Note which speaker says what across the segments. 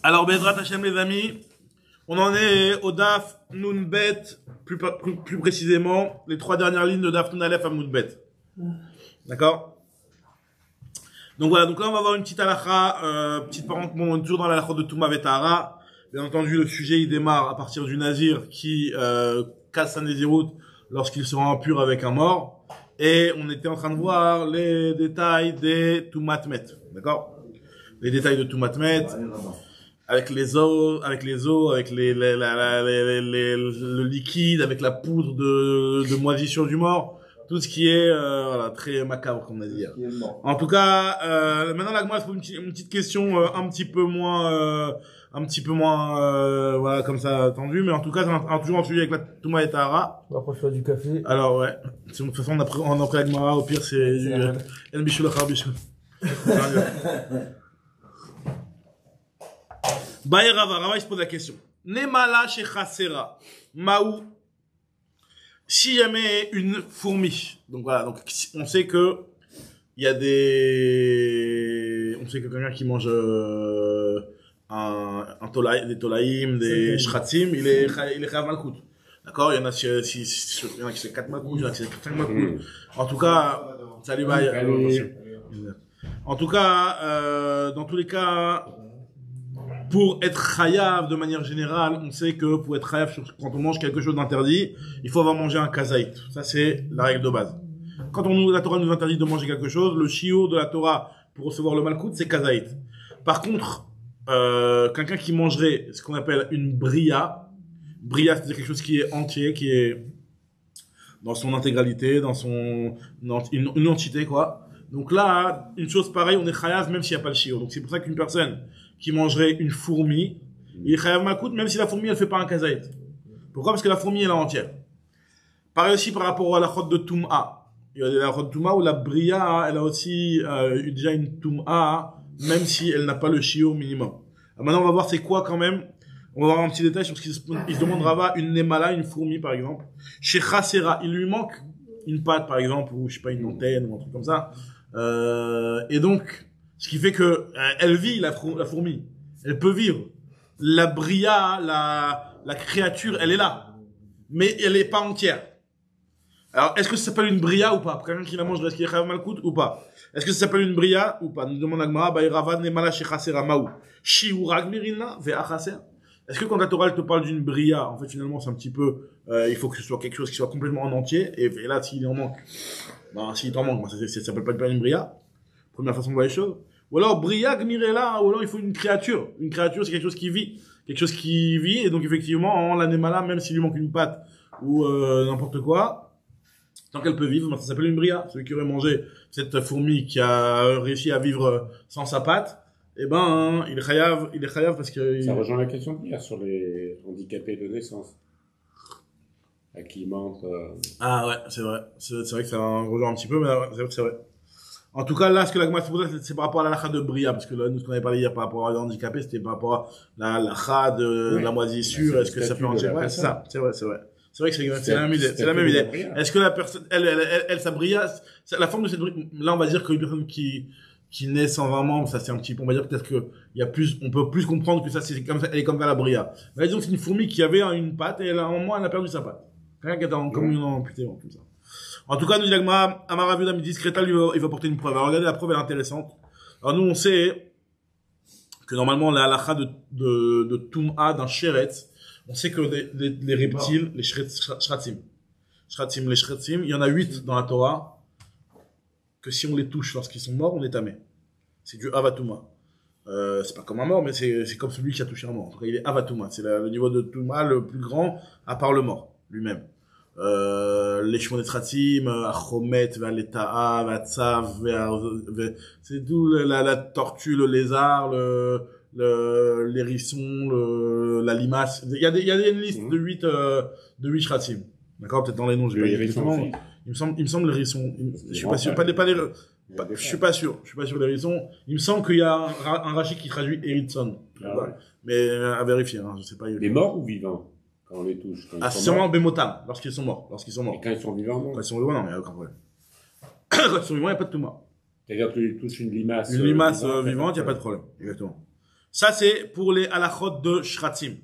Speaker 1: Alors, Bezrat Hashem, les amis, on en est au Daf Nun Bet, plus précisément, les 3 dernières lignes de Daf Nun Aleph à Nun Bet. D'accord? Donc voilà, donc là, on va avoir une petite halakha, petite parenthèse, bon, on est toujours dans la halakha de Touma Vetahara. Bien entendu, le sujet, il démarre à partir du Nazir qui, casse sa Nézirout lorsqu'il sera impur avec un mort. Et on était en train de voir les détails des Toumatmet. D'accord? Les détails de Toumatmet. Avec les os, avec le liquide, avec la poudre de moisissure du mort, tout ce qui est voilà, très macabre comme on a dit. En tout cas, maintenant la Gemara se pose une petite question un petit peu moins voilà comme ça tendu, mais en tout cas c'est toujours un sujet avec la Touma et Tahara.
Speaker 2: On va approcher du café.
Speaker 1: Alors ouais, de toute façon on a pris la Gemara, au pire c'est du El Bichou Lachar Bichou. Rava, il se pose la question. Nemala shechasera. Maou. Si jamais une fourmi. Donc voilà, donc on sait que il y a on sait que quelqu'un qui mange des tolaïm, des shratzim, il est chayav malkout. D'accord? Il y en a il y en a qui c'est 4 malkout, il y en a qui c'est 5 malkout. En tout cas, salut bye. En tout cas, dans tous les cas, pour être chayav de manière générale, on sait que pour être chayav quand on mange quelque chose d'interdit, il faut avoir mangé un kazaït. Ça, c'est la règle de base. Quand la Torah nous interdit de manger quelque chose, le shiur de la Torah pour recevoir le malkout, c'est kazaït. Par contre, quelqu'un qui mangerait ce qu'on appelle une bria, c'est quelque chose qui est entier, qui est dans son intégralité, une entité, quoi. Donc là, une chose pareille, on est chayav même s'il n'y a pas le shiur. Donc c'est pour ça qu'une personne qui mangerait une fourmi, il est chayav malkout même si la fourmi elle fait pas un kazaït. Pourquoi? Parce que la fourmi elle est entière. Pareil aussi par rapport à la chod de Toum'a. Il y a la chod de Toum'a où la bria elle a aussi déjà une Toum'a même si elle n'a pas le shiur minimum. Alors maintenant on va voir c'est quoi quand même. On va voir un petit détail sur ce qu'il se demande Rava, une nemala, une fourmi par exemple. Chez Chasera, il lui manque une patte par exemple ou je sais pas une antenne ou un truc comme ça. Et donc ce qui fait que elle vit la fourmi, elle peut vivre. La bria, la créature, elle est là, mais elle est pas entière. Alors est-ce que ça s'appelle une bria ou pas? Quelqu'un qui la mange, est-ce qu'il est chayav malkout ou pas? Est-ce que ça s'appelle une bria ou pas? Nous demande Agmara, Rava nemala shechasera maou shiurag mirina ve'achaser. Est-ce que quand la Torah elle te parle d'une bria, en fait finalement c'est un petit peu, il faut que ce soit quelque chose qui soit complètement en entier. Et là s'il en manque, s'il t'en manque, ça s'appelle pas une bria. Première façon de voir les choses. Ou alors, Briag Mirela, ou alors il faut une créature. Une créature, c'est quelque chose qui vit. Quelque chose qui vit, et donc effectivement, en l'anémala, même s'il lui manque une patte, ou n'importe quoi, tant qu'elle peut vivre, ça s'appelle une bria. Celui qui aurait mangé cette fourmi qui a réussi à vivre sans sa patte, eh ben, il est chayav parce que...
Speaker 3: Ça rejoint la question d'hier sur les handicapés de naissance. À qui mentent.
Speaker 1: Ah ouais, c'est vrai. C'est vrai que ça rejoint un petit peu, mais c'est vrai. En tout cas, là, ce que la Gemara se pose, c'est par rapport à la lacha de bria, parce que là, nous, ce qu'on avait parlé hier par rapport à l'handicapé, c'était par rapport à la lacha de la moisissure, est-ce que ça peut en tirer? Ouais, c'est ça. C'est vrai. C'est vrai que c'est la même idée. C'est la même idée. Est-ce que la personne, elle, sa bria, la forme de cette bria, là, on va dire qu'une personne qui naît sans vraiment, ça c'est un petit peu, on va dire peut-être que on peut plus comprendre que ça, c'est comme ça, elle est comme ça la bria. Mais disons que c'est une fourmi qui avait une patte et à un moment, elle a perdu sa patte. Quelqu'un qui était comme une amputée, comme ça. En tout cas, nous dit l'agma, Amara Viuda Midis Kreta, il va porter une preuve. Alors, regardez, la preuve, elle est intéressante. Alors, nous, on sait que normalement, la halakha de Toum'a, d'un Sheretz, on sait que les reptiles, les shratzim, il y en a 8 dans la Torah, que si on les touche lorsqu'ils sont morts, on est tamé. C'est du Avatouma. C'est pas comme un mort, mais c'est comme celui qui a touché un mort. En tout cas, il est Avatouma. C'est le niveau de Toum'a le plus grand, à part le mort, lui-même. Les shmonetratim, achomet, valeta'a, vatsav, c'est tout, la tortue, le lézard, l'hérisson, la limace. Il y a une liste de 8 shratim. D'accord? Peut-être dans les noms, j'ai pas dit exactement. Il me semble l'hérisson. Je suis pas sûr. Je suis pas sûr l'hérisson. Il me semble qu'il y a un Rashi qui traduit hérisson. Mais, à vérifier, hein, je sais pas.
Speaker 3: Des morts ou vivants? Quand on les touche.
Speaker 1: Sûrement Bémotam, lorsqu'ils sont morts.
Speaker 3: Et quand ils sont vivants, non?
Speaker 1: Quand ils sont vivants, non, mais il n'y a aucun problème. Quand ils sont vivants, il n'y a pas de Touma.
Speaker 3: C'est-à-dire que tu touches une limace.
Speaker 1: Une limace vivante, il n'y a pas de problème. Exactement. Ça, c'est pour les halachot de shratim.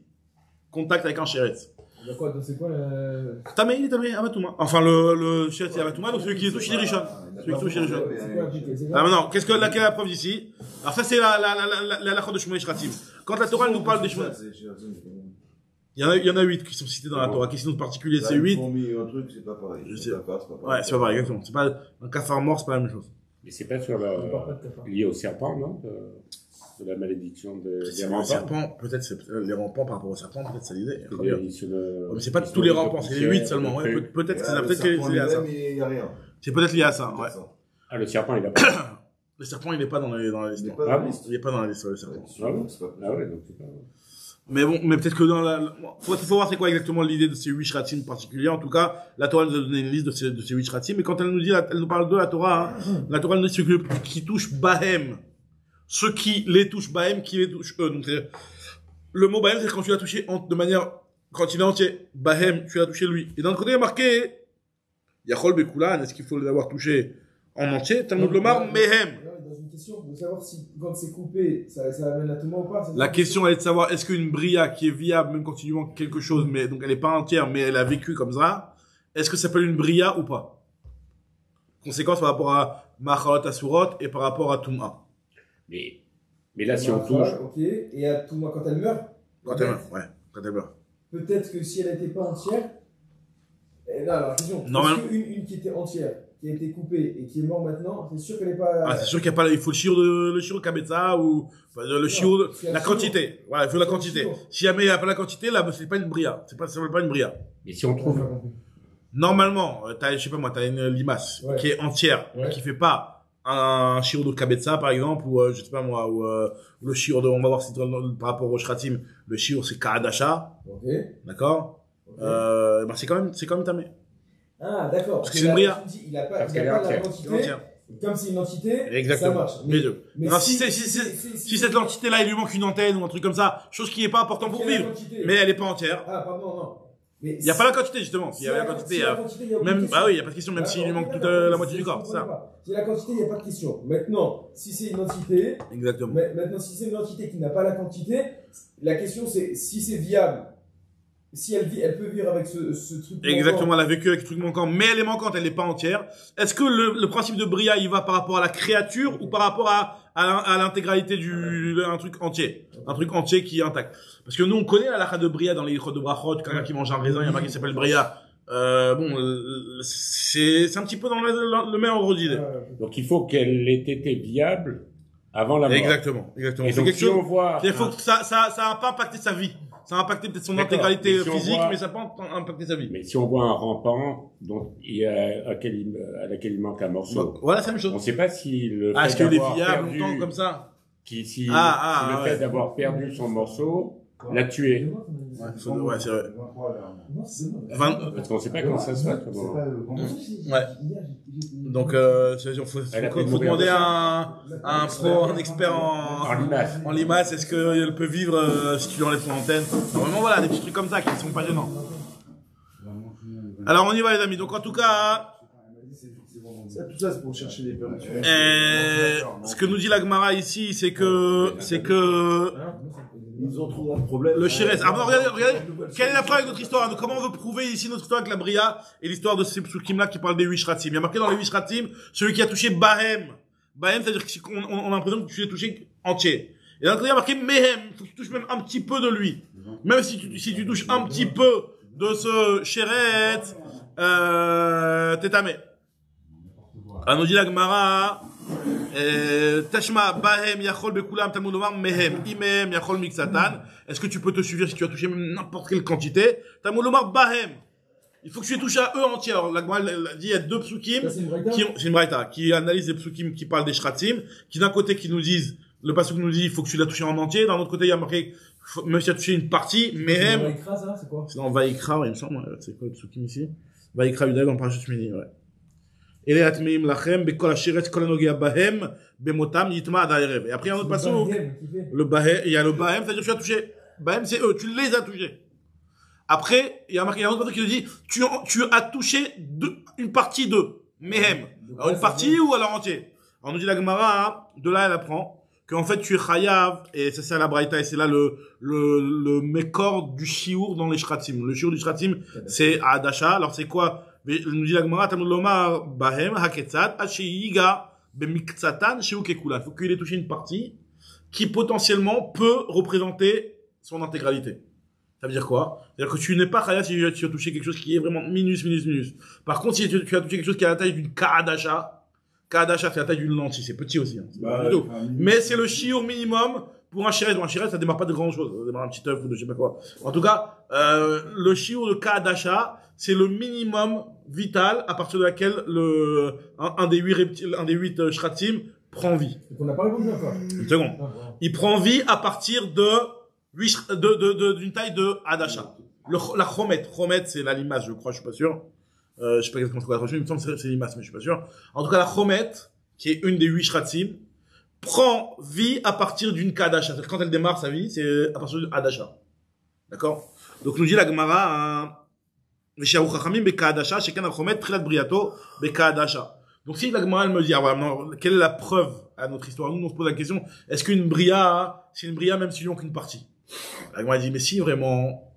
Speaker 1: Contact avec un sheretz.
Speaker 2: D'accord, donc c'est quoi le...
Speaker 1: Tamé, il est tamé, Amatouma. Enfin, le sheretz, c'est Amatouma, donc celui qui est touché les Rishon. Celui qui touche les Rishon.
Speaker 2: C'est quoi l'appliqué?
Speaker 1: Ah, maintenant, quelle est la preuve ici? Alors, ça, c'est la halachot de Shmuel shratim. Quand la Torah nous parle des Shmuel, il y en a 8 qui sont cités dans la Torah. Qu'est-ce qui est particulier de ces 8?
Speaker 4: Un truc, c'est pas pareil.
Speaker 1: Ouais, c'est pas pareil, exactement. C'est pas, un cafard mort, c'est pas la même chose.
Speaker 3: Mais c'est pas sur lié au serpent, non? De la malédiction des
Speaker 1: Les
Speaker 3: rampants.
Speaker 1: serpents, peut-être, c'est, les rampants par rapport aux serpents, peut-être, c'est l'idée.
Speaker 3: Mais
Speaker 1: Mais c'est pas tous les rampants, c'est les 8 seulement. Ouais, peut-être que c'est lié à ça.
Speaker 4: Mais il y a rien.
Speaker 1: C'est peut-être lié à ça, ouais.
Speaker 3: Ah, le serpent, il a pas.
Speaker 1: Le serpent, il est pas dans la liste.
Speaker 4: Il est pas dans la
Speaker 1: Il est pas dans la liste, le serpent.
Speaker 3: Ah ouais, donc c'est pas.
Speaker 1: Mais bon, mais peut-être que dans faut voir c'est quoi exactement l'idée de ces 8 shratim particuliers. En tout cas, la Torah nous a donné une liste de ces 8 shratim. Mais quand elle nous dit, elle nous parle de la Torah, la Torah nous dit ceux qui touchent Bahem. Ceux qui les touchent Bahem, qui les touchent eux. Donc, le mot Bahem, c'est quand tu l'as touché de manière, quand il est entier. Bahem, tu l'as touché lui. Et d'un côté, il y a marqué, Yachol Bekulan, est-ce qu'il faut l'avoir touché en entier? Talmud Lomar, Mehem.
Speaker 2: Dans une question, de savoir si, quand c'est coupé, ça amène la Touma ou pas.
Speaker 1: La question elle est de savoir est-ce qu'une bria qui est viable, même quand il lui manque quelque chose, mais donc elle est pas entière, mais elle a vécu comme ça, est-ce que ça s'appelle une bria ou pas? Conséquence par rapport à Machalot Asurot et par rapport à Touma.
Speaker 3: Mais là, si on touche.
Speaker 2: Ok, et à Touma, quand elle meurt.
Speaker 1: Quand elle meurt, ouais, quand elle meurt.
Speaker 2: Peut-être que si elle n'était pas entière. Et là, alors, attention.
Speaker 1: Normalement.
Speaker 2: Une qui était entière, qui a été coupée et qui est morte maintenant, c'est sûr qu'elle n'est pas.
Speaker 1: Ah, c'est sûr qu'il y a pas, il faut le shiro kabetza ou, enfin, le shiro, la quantité. Voilà, il faut la quantité. Si jamais il n'y a pas la quantité, là, c'est pas une bria. Ça s'appelle pas une bria.
Speaker 3: Mais si on trouve.
Speaker 1: Normalement, t'as, je sais pas moi, t'as une limace qui est entière, qui fait pas un shiro de kabetza, par exemple, ou, je sais pas moi, ou, le shiro de, on va voir si par rapport au shratim, le shiro c'est kaadasha.
Speaker 2: Ok.
Speaker 1: D'accord? Ben c'est quand même tamé.
Speaker 2: Ah, d'accord.
Speaker 1: Parce que c'est une bria.
Speaker 2: Il a pas la quantité. Comme c'est une entité,
Speaker 1: exactement.
Speaker 2: ça marche.
Speaker 1: Mais non, si cette entité-là, il lui manque une antenne ou un truc comme ça, chose qui est pas important pour vivre, mais elle est pas entière.
Speaker 2: Ah, pardon, non.
Speaker 1: Il n'y a pas la quantité, justement. S'il y avait la quantité, il y a même, bah oui, il n'y a pas de question, même s'il lui manque toute la moitié du corps, c'est ça.
Speaker 2: Si la quantité, il n'y a pas de question. Maintenant, si c'est une entité.
Speaker 1: Exactement.
Speaker 2: Maintenant, si c'est une entité qui n'a pas la quantité, la question c'est si c'est viable. Si elle peut vivre avec ce truc.
Speaker 1: Exactement, elle a vécu avec ce truc manquant, mais elle est manquante, elle n'est pas entière. Est-ce que le principe de Bria, il va par rapport à la créature ou par rapport à l'intégralité un truc entier? Un truc entier qui est intact. Parce que nous, on connaît la lacha de Bria dans les Yichot de Brachot, quelqu'un qui mange un raisin, il y a un mec qui s'appelle Bria. C'est un petit peu dans le même ordre d'idée.
Speaker 3: Donc il faut qu'elle ait été viable avant la mort.
Speaker 1: Exactement.
Speaker 3: Et
Speaker 1: C'est
Speaker 3: donc,
Speaker 1: quelque chose. Il faut que ça a pas impacté sa vie. Ça a impacté peut-être son intégralité physique, mais ça n'a pas impacté sa vie.
Speaker 3: Mais si on voit un rampant dont à laquelle il manque un morceau.
Speaker 1: Voilà, c'est la même chose.
Speaker 3: On ne sait pas si le
Speaker 1: est-ce
Speaker 3: fait
Speaker 1: qu'il est
Speaker 3: d'avoir
Speaker 1: viable
Speaker 3: perdu,
Speaker 1: longtemps comme ça?
Speaker 3: si le fait d'avoir perdu son morceau l'a tué.
Speaker 1: Ouais, c'est vrai.
Speaker 3: Parce qu'on ne sait pas comment ça se passe.
Speaker 1: Ouais. Donc, faut demander à un pro, un expert en limace, est-ce qu'elle peut vivre si tu lui enlèves son antenne. Normalement, voilà, des petits trucs comme ça qui ne sont pas gênants. Alors, on y va, les amis. Donc, en tout cas,
Speaker 4: Tout ça, c'est pour chercher des perles.
Speaker 1: ce que nous dit la Gemara ici, c'est que
Speaker 4: Ils ont trouvé un problème.
Speaker 1: le Shérez. Ah bon, regardez, quelle est la preuve avec notre histoire? Donc, comment on veut prouver ici notre histoire avec la Bria et l'histoire de ces psukim-là qui parlent des 8 shratim? Il y a marqué dans les 8 shratim, celui qui a touché Bahem. Bahem, c'est-à-dire qu'on a l'impression que tu l'as touché entier. Et dans le côté, il y a marqué Mehem. Il faut que tu touches même un petit peu de lui. Même si tu touches un petit peu de ce Sheret, t'es tamé. Alors, nous dit la Gemara, Tashma, Bahem, Yachol, Bekulam, Talmud Omar, Mehem, Imehem, Yachol, Miksatan. Est-ce que tu peux te suivre si tu as touché même n'importe quelle quantité? Talmud Omar, Bahem. Il faut que tu aies touché à eux entiers. Alors, la Gemara, elle dit, il y a deux psukim, c'est une braïta, qui analyse les psukim qui parlent des shratim, qui d'un côté, qui nous disent, le pasuk nous dit, il faut que tu l'as touché en entier. D'un autre côté, il y a marqué, même si tu as touché une partie, Mehem.
Speaker 2: Vaikra, ça, c'est quoi?
Speaker 1: C'est dans Vaikra, ouais, il me semble, c'est quoi le psukim ici? Vaikra Yudel, dans Parashat Shmini, ouais. Et après, il y a un autre passage. Il y a le Bahem, c'est-à-dire que tu as touché. Bahem, c'est eux, tu les as touchés. Après, il y a un autre passage qui te dit, tu as touché une partie d'eux. Mehem. Alors, une partie ou alors entier? Alors, nous dit la Gemara, de là, elle apprend qu'en fait tu es chayav, et c'est ça la braïta, et c'est là le mécor du shiur dans les shratim. Le shiur du shratim, c'est Adasha. Alors c'est quoi? Nous dit la Gemara, Talmud lomar bahem haketzat, ashiyiga bemiktsatan shiu kekulan. Il faut qu'il ait touché une partie qui potentiellement peut représenter son intégralité. Ça veut dire quoi? C'est-à-dire que tu n'es pas chayav si tu as touché quelque chose qui est vraiment minus. Par contre, si tu as touché quelque chose qui a la taille d'une Kadasha, c'est la taille d'une lentille, c'est petit aussi. Hein. Mais c'est le shiur minimum pour un shiret. Bon, un shiret, ça démarre pas de grand chose. Ça démarre un petit œuf ou de je sais pas quoi. En tout cas, le shiur de Kadasha, c'est le minimum vital à partir de laquelle un des 8 shratim prend vie.
Speaker 2: Donc on n'a pas répondu encore.
Speaker 1: Une seconde. Il prend vie à partir d'une taille de Adasha. La chomet, c'est la limace, je crois, je suis pas sûr. Je sais pas exactement ce qu'on va traduire, il me semble que c'est limace, mais je suis pas sûr. En tout cas, la chomet, qui est une des 8 shratim, prend vie à partir d'une Kadasha. C'est-à-dire quand elle démarre sa vie, c'est à partir d'une Adasha. D'accord? Donc, nous dit la Gemara, donc si la Gemara elle me dit, ah, voilà, non, quelle est la preuve à notre histoire? Nous, on se pose la question, est-ce qu'une bria, c'est une bria même s'ils n'ont qu'une partie? La Gemara dit, mais si vraiment,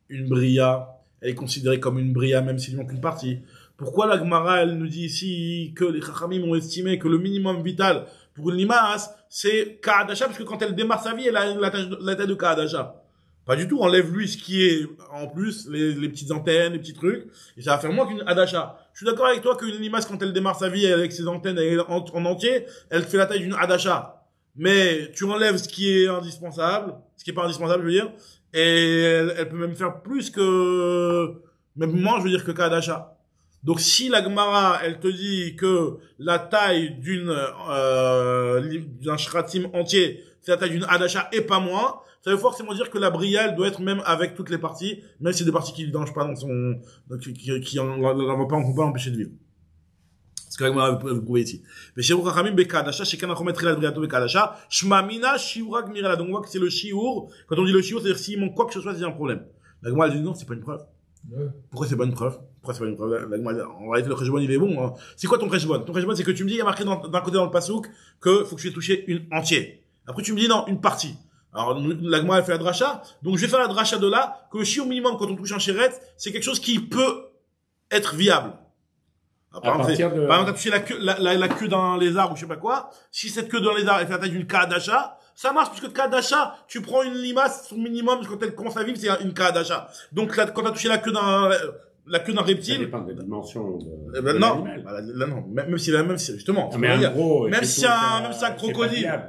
Speaker 1: une bria, elle est considérée comme une bria même s'ils n'ont qu'une partie, pourquoi la Gemara, elle nous dit ici que les Chachamim ont estimé que le minimum vital pour une limace, c'est Kadasha, parce que quand elle démarre sa vie, elle a la taille de Kadasha. Pas du tout, enlève-lui ce qui est en plus, les petites antennes, les petits trucs, et ça va faire moins qu'une Adasha. Je suis d'accord avec toi qu'une limace, quand elle démarre sa vie avec ses antennes en entier, elle fait la taille d'une Adasha. Mais tu enlèves ce qui est indispensable, ce qui est pas indispensable, je veux dire, et elle peut même faire plus que, même moins, je veux dire, que Kadasha. Donc si la Gemara, elle te dit que la taille d'un shratim entier, c'est la taille d'une Adasha et pas moins, ça veut forcément dire que la bria, elle doit être même avec toutes les parties, même si c'est des parties qui ne dérangent pas dans son, qui en vont pas empêcher de vivre. C'est ce que la Gemara vous prouver ici. Mais chez Rachamim Bekadasha, chez Kana Chomet Trilad Briato Bekadasha, Shmamina Shiurak Mirela. Donc on voit que c'est le shiur. Quand on dit le shiur, c'est-à-dire s'il manque quoi que ce soit, c'est un problème. La Gemara elle dit non, c'est pas une preuve. Ouais. Pourquoi c'est pas une preuve? La Gemara, en réalité, le cheshbon, il est bon. Hein. C'est quoi ton cheshbon? Ton cheshbon, c'est que tu me dis, il y a marqué d'un côté dans le pasouk que faut que tu aies touché une entière. Après, tu me dis non, une partie. Alors, la Gemara, elle fait la dracha. Donc, je vais faire la dracha de là, que le shiur minimum, quand on touche un chéret, c'est quelque chose qui peut être viable. Alors, par exemple, t'as touché la queue d'un lézard ou je sais pas quoi. Si cette queue d'un lézard, elle fait la taille d'une Kadasha, ça marche, puisque Kadasha, tu prends une limace, son minimum, quand elle commence à vivre, c'est une Kadasha. Donc, quand t'as touché la queue d'un reptile.
Speaker 3: Ça dépend des dimensions de
Speaker 1: non. Non. Même si, justement.
Speaker 3: Non, mais un gros,
Speaker 1: même si un crocodile.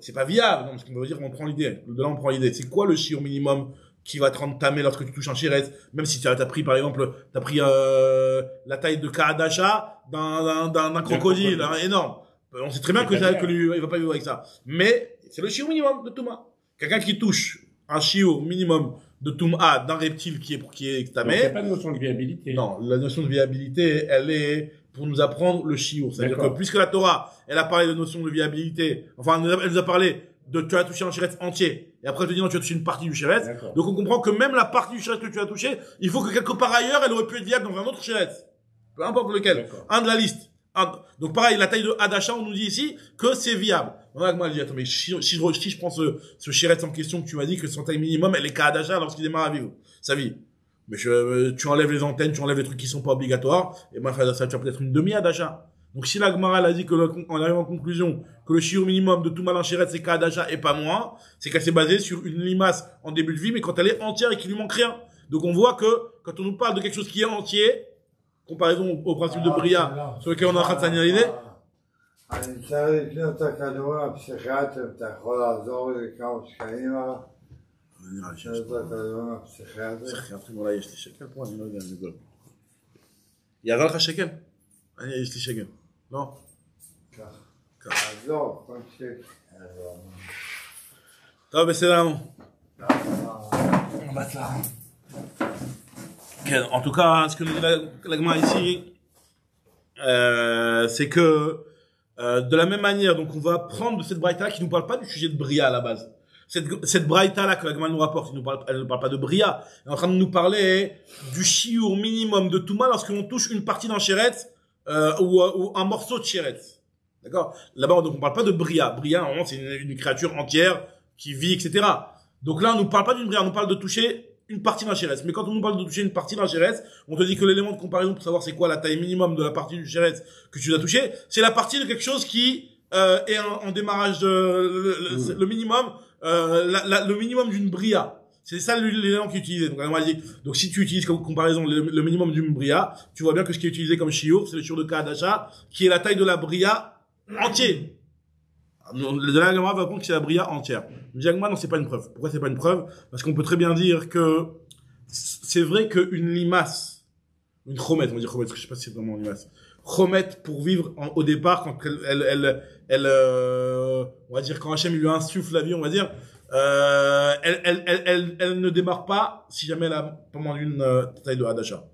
Speaker 1: C'est pas viable. Non, parce qu'on veut dire, on prend l'idée. De là, on prend l'idée. C'est quoi le shiur minimum qui va te rendre tamé lorsque tu touches un shiret? Même si tu as pris, par exemple, la taille de Kadasha d'un crocodile, hein, énorme. On sait très bien que lui, il va pas vivre avec ça. Mais, c'est le shiur minimum de Touma. Quelqu'un qui touche un shiur minimum de Touma d'un reptile qui est tamé.
Speaker 3: Il n'y a pas de notion de viabilité.
Speaker 1: Non, la notion de viabilité, elle est pour nous apprendre le shiur. C'est-à-dire que puisque la Torah, elle a parlé de notion de viabilité, enfin, elle nous a parlé de tu as touché un shiret entier, et après elle te dit non, tu as touché une partie du shiret. Donc on comprend que même la partie du shiret que tu as touché, il faut que quelque part ailleurs, elle aurait pu être viable dans un autre shiret. Peu importe lequel. Un de la liste. Donc pareil, la taille de Adasha, on nous dit ici que c'est viable. Moi, je dis, attends, mais si je prends ce shiret en question que tu m'as dit que son taille minimum, elle est qu'à Adasha lorsqu'il démarre à vivre sa vie. Mais tu enlèves les antennes, tu enlèves les trucs qui sont pas obligatoires, et moi, ça tu as peut-être une demi-Adasha. Donc si la Gemara a dit on arrive en conclusion que le shiur minimum de tout malin shiret c'est Kadasha et pas moins, c'est qu'elle s'est basée sur une limace en début de vie, mais quand elle est entière et qu'il lui manque rien. Donc on voit que quand on nous parle de quelque chose qui est entier, comparaison au principe de Bria sur lequel on est en train de s'analyser.
Speaker 5: אני צריך לקנות את הכדור הפסיכיאטר, אתה יכול לעזור לי כמה שקלים? לקנות את הכדור הפסיכיאטר?
Speaker 1: פסיכיאטרים אולי יש לי שקל פה, אני לא יודע, אני גדול. יעזור לך שקל? יש לי שקל. לא?
Speaker 5: ככה. עזור, כל שקל.
Speaker 1: טוב, בסדר. En tout cas, ce que nous dit la Gemara ici, c'est que de la même manière, donc on va prendre de cette braïta qui nous parle pas du sujet de Bria à la base. Cette braïta là que la Gemara nous rapporte, elle ne parle pas de Bria, elle est en train de nous parler du shiur minimum de Touma lorsque l'on touche une partie d'un chéret ou un morceau de chéret. D'accord? Là-bas, donc, on parle pas de Bria. Bria, normalement, c'est une créature entière qui vit, etc. Donc là, on nous parle pas d'une Bria, on nous parle de toucher une partie d'un chérès. Mais quand on nous parle de toucher une partie d'un chérès, on te dit que l'élément de comparaison pour savoir c'est quoi la taille minimum de la partie du chérès que tu dois toucher, c'est la partie de quelque chose qui est en démarrage le minimum, le minimum d'une Bria. C'est ça l'élément qui est utilisé. Donc, on a dit, donc si tu utilises comme comparaison le minimum d'une Bria, tu vois bien que ce qui est utilisé comme shiur, c'est le shiur de Kadasha, qui est la taille de la Bria entière. De là, Gamara va répondre que c'est la Bria entière. Diagma, non, c'est pas une preuve. Pourquoi c'est pas une preuve? Parce qu'on peut très bien dire que c'est vrai qu'une limace, une chromette, on va dire chromette, je sais pas si c'est vraiment une limace. Chromette, pour vivre au départ, quand on va dire, quand Hachem lui insuffle la vie, on va dire, elle ne démarre pas si jamais elle a pas moins d'une taille de Hadasha.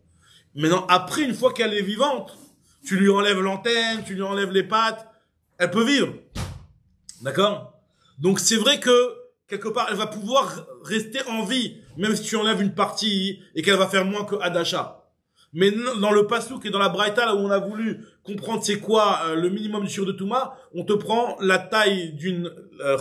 Speaker 1: Maintenant, après, une fois qu'elle est vivante, tu lui enlèves l'antenne, tu lui enlèves les pattes, elle peut vivre. D'accord? Donc, c'est vrai que, quelque part, elle va pouvoir rester en vie, même si tu enlèves une partie et qu'elle va faire moins que Hadasha. Mais dans le Passouk et dans la Braïta, là où on a voulu comprendre c'est quoi le minimum du shiur de Touma, on te prend la taille d'une